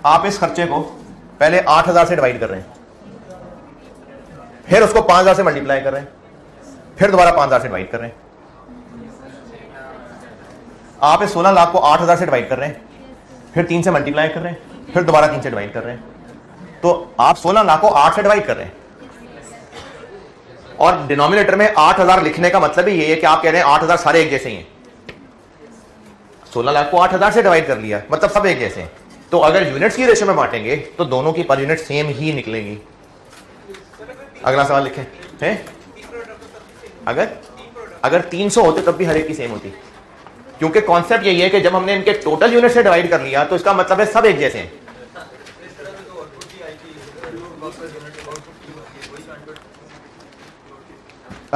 आप इस खर्चे को पहले 8000 से डिवाइड कर रहे हैं, फिर उसको 5000 से मल्टीप्लाई कर रहे हैं, फिर दोबारा 5000 से डिवाइड कर रहे हैं। आप इस 16 लाख को 8000 से डिवाइड कर रहे हैं, फिर 3 से मल्टीप्लाई कर रहे हैं, फिर दोबारा 3 से डिवाइड कर रहे हैं। तो आप 16 लाख को 8 से डिवाइड कर रहे हैं, और डिनोमिनेटर में 8000 लिखने का मतलब ही ये है कि आप कह रहे हैं 8000 सारे एक जैसे ही हैं। 16 लाख को 8000 से डिवाइड कर लिया, मतलब सब एक जैसे हैं। तो अगर यूनिट्स की रेशियो में बांटेंगे तो दोनों की पर यूनिट सेम ही निकलेगी। अगला सवाल लिखें हैं, अगर 300 होते तब भी हर एक की सेम होती, क्योंकि कॉन्सेप्ट यही है कि जब हमने इनके टोटल यूनिट से डिवाइड कर लिया तो इसका मतलब है सब एक जैसे हैं।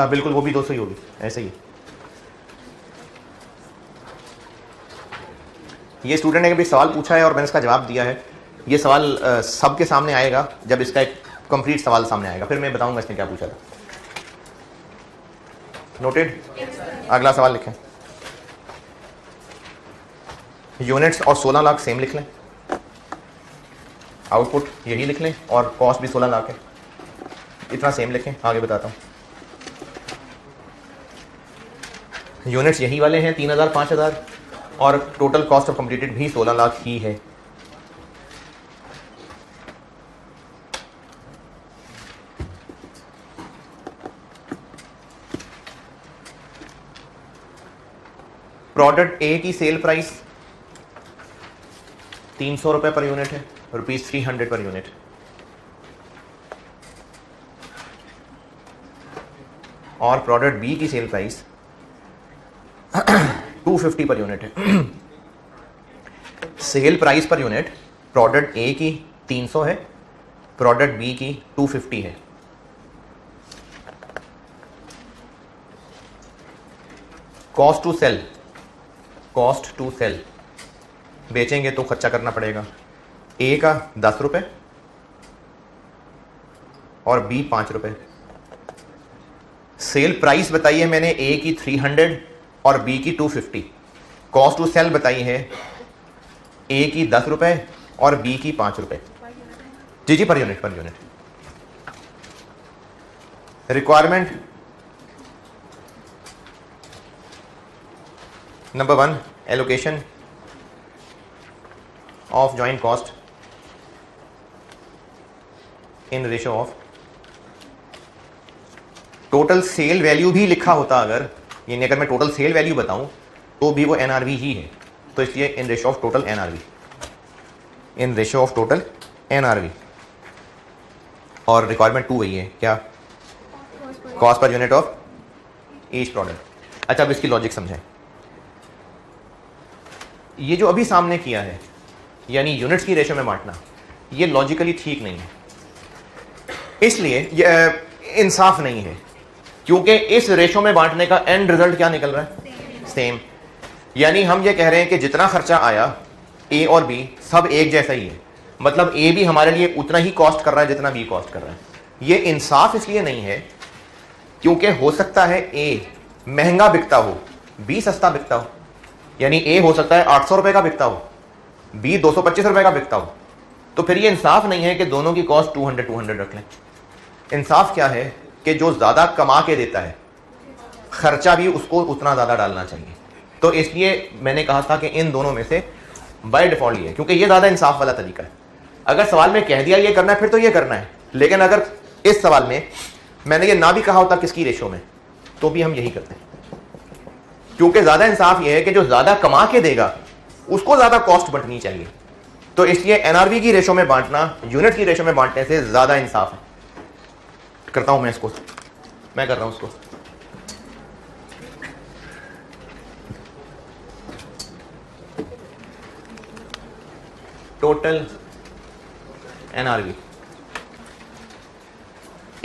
बिल्कुल, वो भी 200 ही होगी, ऐसे ही। ये स्टूडेंट ने कभी सवाल पूछा है और मैंने इसका जवाब दिया है। ये सवाल सबके सामने आएगा जब इसका एक कंप्लीट सवाल सामने आएगा, फिर मैं बताऊंगा इसने क्या पूछा था। नोटेड? अगला सवाल लिखें, यूनिट्स और 16 लाख सेम लिख लें, आउटपुट यही लिख लें, और कॉस्ट भी 16 लाख है, इतना सेम लिखें। आगे बताता हूँ। यूनिट्स यही वाले हैं 3000 5000, और टोटल कॉस्ट ऑफ कंप्लीटेड भी 16 लाख ही है। प्रोडक्ट ए की सेल प्राइस 300 रुपए पर यूनिट है, ₹300 पर यूनिट। और प्रोडक्ट बी की सेल प्राइस 250 पर यूनिट है। Sale price per unit product ए की 300 है, प्रोडक्ट बी की 250 है। कॉस्ट टू सेल बेचेंगे तो खर्चा करना पड़ेगा। ए का 10 रुपए और बी 5 रुपए। सेल प्राइस बताइए मैंने ए की 300 और बी की 250। कॉस्ट टू सेल बताई है ए की 10 रुपए और बी की 5 रुपए। जी per unit requirement number 1, allocation of joint cost in ratio of total sale value भी लिखा होता, अगर यानी अगर मैं टोटल सेल वैल्यू बताऊं तो भी वो एनआरवी ही है, तो इसलिए इन रेशियो ऑफ टोटल एनआरवी। और रिक्वायरमेंट 2 वही है, क्या? Cost per unit of each product. अच्छा, अब इसकी लॉजिक समझें। ये जो अभी सामने किया है, यानी यूनिट्स की रेशियो में बांटना, ये लॉजिकली ठीक नहीं है, इसलिए ये इंसाफ नहीं है, क्योंकि इस रेशियो में बांटने का एंड रिजल्ट क्या निकल रहा है? सेम। यानी हम ये कह रहे हैं कि जितना खर्चा आया ए और बी सब एक जैसा ही है, मतलब ए भी हमारे लिए उतना ही कॉस्ट कर रहा है जितना बी कॉस्ट कर रहा है। ये इंसाफ इसलिए नहीं है क्योंकि हो सकता है ए महंगा बिकता हो, बी सस्ता बिकता हो। यानी ए हो सकता है 800 रुपए का बिकता हो, बी 225 रुपए का बिकता हो। तो फिर ये इंसाफ नहीं है कि दोनों की कॉस्ट 200 रख लें। इंसाफ क्या है कि जो ज्यादा कमा के देता है खर्चा भी उसको उतना ज्यादा डालना चाहिए। तो इसलिए मैंने कहा था कि इन दोनों में से बाय डिफॉल्ट ये, क्योंकि ये ज्यादा इंसाफ वाला तरीका है। अगर सवाल में कह दिया ये करना है फिर तो ये करना है, लेकिन अगर इस सवाल में मैंने ये ना भी कहा होता किसकी रेशो में, तो भी हम यही करते हैं, क्योंकि ज्यादा इंसाफ ये है कि जो ज्यादा कमा के देगा उसको ज्यादा कॉस्ट बंटनी चाहिए। तो इसलिए एनआरवी की रेशो में बांटना यूनिट की रेशो में बांटने से ज्यादा इंसाफ है। करता हूं मैं इसको, मैं कर रहा हूं उसको। Total NRV.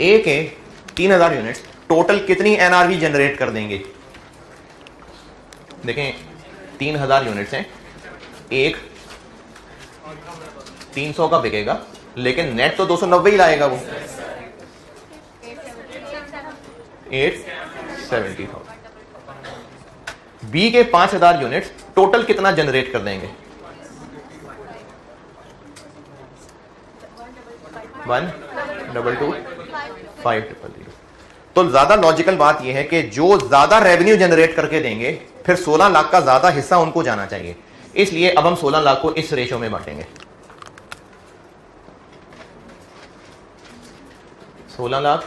ए के 3000 यूनिट्स टोटल कितनी एनआरवी जनरेट कर देंगे? देखें 3000 यूनिट्स हैं, एक 300 का बिकेगा, लेकिन नेट तो 290 ही लाएगा वो, 870,000। बी के 5000 यूनिट्स टोटल कितना जनरेट कर देंगे? 122,500। तो ज्यादा लॉजिकल बात यह है कि जो ज्यादा रेवेन्यू जनरेट करके देंगे फिर 16 लाख का ज्यादा हिस्सा उनको जाना चाहिए, इसलिए अब हम 16 लाख को इस रेशो में बांटेंगे। 16 लाख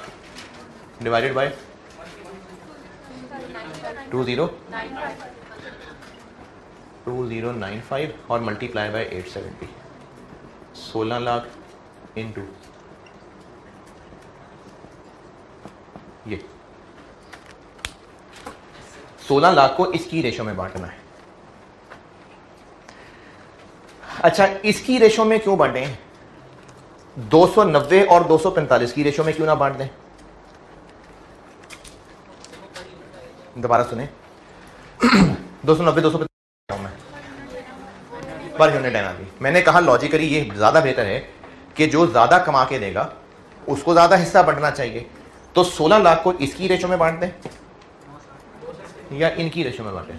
डिवाइडेड बाय 2095 और मल्टीप्लाई बाय 870। 16 लाख इंटू ये 16 लाख को इसकी रेशो में बांटना है। अच्छा, इसकी रेशो में क्यों बांटें? 290 और 245 की रेशो में क्यों ना बांट दें? दोबारा सुने 290 245 में पर यूनिट एनआरवी। मैंने कहा लॉजिकली ये ज्यादा बेहतर है कि जो ज्यादा कमा के देगा उसको ज्यादा हिस्सा बढ़ना चाहिए। तो 16 लाख को इसकी रेशो में बांट दें या इनकी रेशो में बांटें?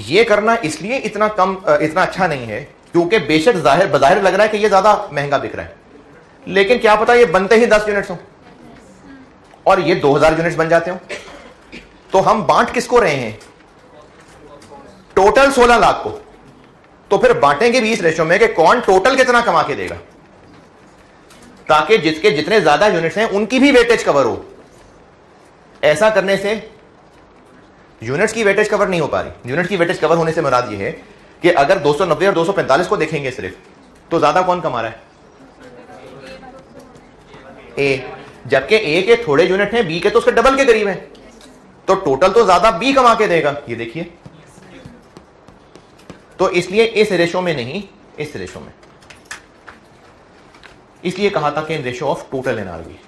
ये करना इसलिए इतना अच्छा नहीं है क्योंकि बेशक बज़ाहिर लग रहा है कि ये ज्यादा महंगा बिक रहा है, लेकिन क्या पता ये बनते ही 10 यूनिट्स हो और ये 2000 यूनिट्स बन जाते हो। तो हम बांट किसको रहे हैं? टोटल 16 लाख को। तो फिर बांटेंगे भी इस रेशो में कि कौन टोटल कितना कमा के देगा, ताकि जिसके जितने ज्यादा यूनिट्स हैं उनकी भी वेटेज कवर हो। ऐसा करने से यूनिट्स की वेटेज कवर नहीं हो पा रही। यूनिट की वेटेज कवर होने से मुराद यह है कि अगर 290 और 245 को देखेंगे सिर्फ, तो ज्यादा कौन कमा रहा है? ए, जबकि ए के थोड़े यूनिट हैं, बी के तो उसके डबल के करीब हैं, तो टोटल तो ज्यादा बी कमा के देगा। ये देखिए, तो इसलिए इस रेशो में नहीं, इस रेशो में। इसलिए कहा था कि in ratio of total NRV.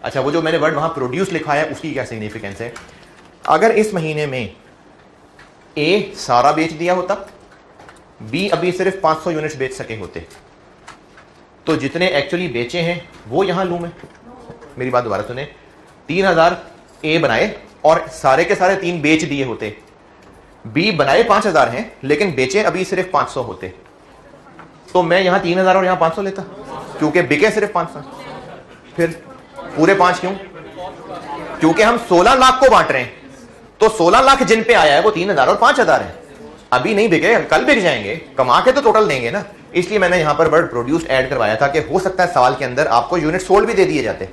अच्छा, वो जो मैंने वर्ड वहां प्रोड्यूस लिखा है उसकी क्या सिग्निफिकेंस है? अगर इस महीने में ए सारा बेच दिया होता, बी अभी सिर्फ 500 यूनिट्स बेच सके होते, तो जितने एक्चुअली बेचे हैं वो यहां लूं मैं। मेरी बात दोबारा सुने, 3000 ए बनाए और सारे के सारे 3 बेच दिए होते। बी बनाए 5000 हैं लेकिन बेचे अभी सिर्फ 500 होते, तो मैं यहां 3000 और यहां 500 लेता, क्योंकि बिके सिर्फ 500। फिर पूरे 5 क्यों? क्योंकि हम 16 लाख को बांट रहे हैं, तो 16 लाख जिन पे आया है वो 3000 और 5000 है। अभी नहीं बिके, कल बिक जाएंगे, कमा के तो टोटल देंगे ना। इसलिए मैंने यहां पर वर्ड प्रोड्यूस्ड ऐड करवाया था कि हो सकता है सवाल के अंदर आपको यूनिट सोल्ड भी दे दिए जाते,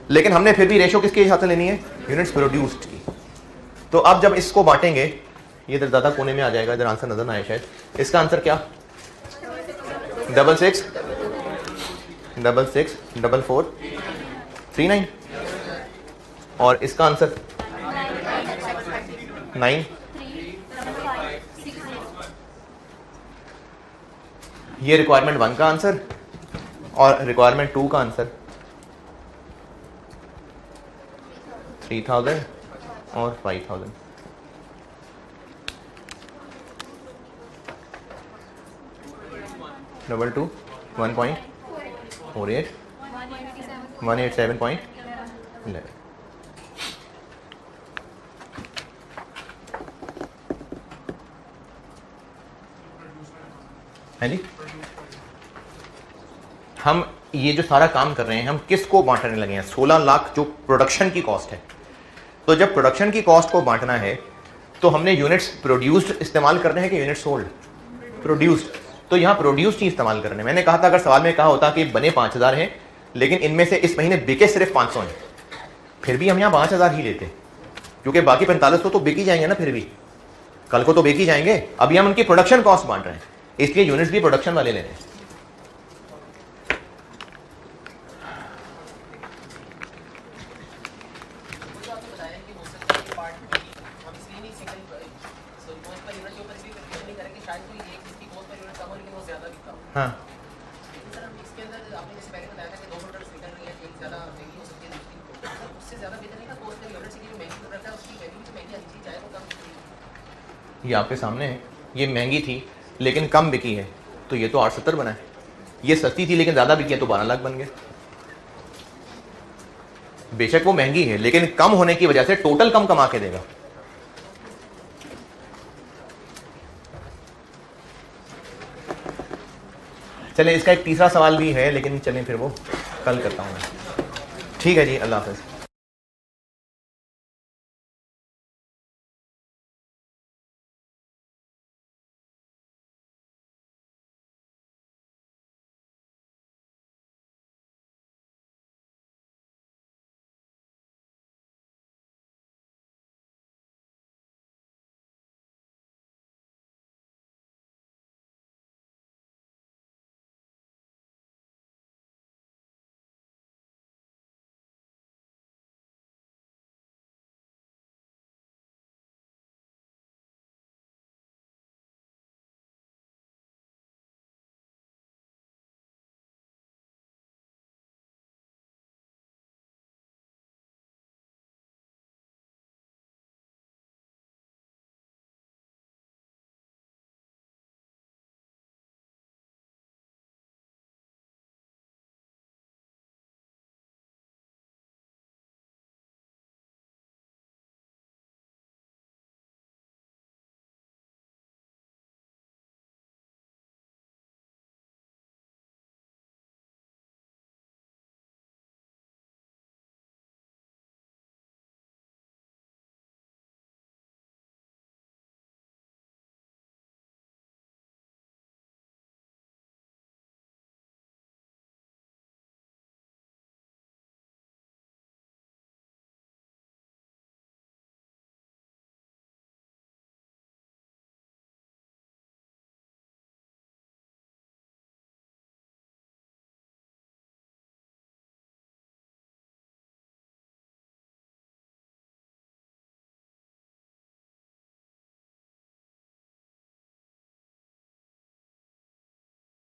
लेकिन हमने फिर भी रेशो किसके हिसाब से लेनी है? यूनिट्स प्रोड्यूस्ड की। तो अब जब इसको बांटेंगे, ये इधर ज्यादा कोने में आ जाएगा, इधर आंसर नजर ना आए शायद। इसका आंसर क्या? 66 66 44 39 और इसका आंसर 9। ये रिक्वायरमेंट 1 का आंसर और रिक्वायरमेंट 2 का आंसर 3000 और 5000। डबल 2 1.48 187.11। है जी, हम ये जो सारा काम कर रहे हैं हम किसको बांटने लगे हैं? 16 लाख जो प्रोडक्शन की कॉस्ट है। तो जब प्रोडक्शन की कॉस्ट को बांटना है तो हमने यूनिट्स प्रोड्यूस्ड इस्तेमाल करने हैं कि यूनिट सोल्ड? प्रोड्यूस्ड। तो यहाँ प्रोड्यूस्ड ही इस्तेमाल करने। मैंने कहा था अगर सवाल में कहा होता कि बने 5000 हैं लेकिन इनमें से इस महीने बिके सिर्फ 500 हैं, फिर भी हम यहाँ 5000 ही लेते, क्योंकि बाकी 4500 तो बिक ही जाएंगे ना, फिर भी कल को तो बिक ही जाएंगे। अभी हम उनकी प्रोडक्शन कॉस्ट बांट रहे हैं, इसलिए यूनिट्स भी प्रोडक्शन वाले ले रहे हैं। हाँ इसके अंदर आपने जैसे पहले बताया था कि 2 प्रोडक्ट्स निकल रही है, एक ज़्यादा महंगी हो सकती है, दूसरी उससे ज़्यादा बेहतर नहीं था कोस्ट में यूनिट की जो महंगी प्रोडक्ट है उसकी वैल्यू भी महंगी आनी चाहिए, चाहे वो कम बिके। ये आपके सामने है, ये महंगी थी लेकिन कम बिकी है, तो ये तो 870 बना है। ये सस्ती थी लेकिन ज़्यादा बिकी है, तो 12 लाख बन गए। बेशक वो महंगी है लेकिन कम होने की वजह से टोटल कम कमा के देगा। चलें, इसका एक तीसरा सवाल भी है लेकिन चलें फिर वो कल करता हूँ मैं। ठीक है जी, अल्लाह हाफ़िज़।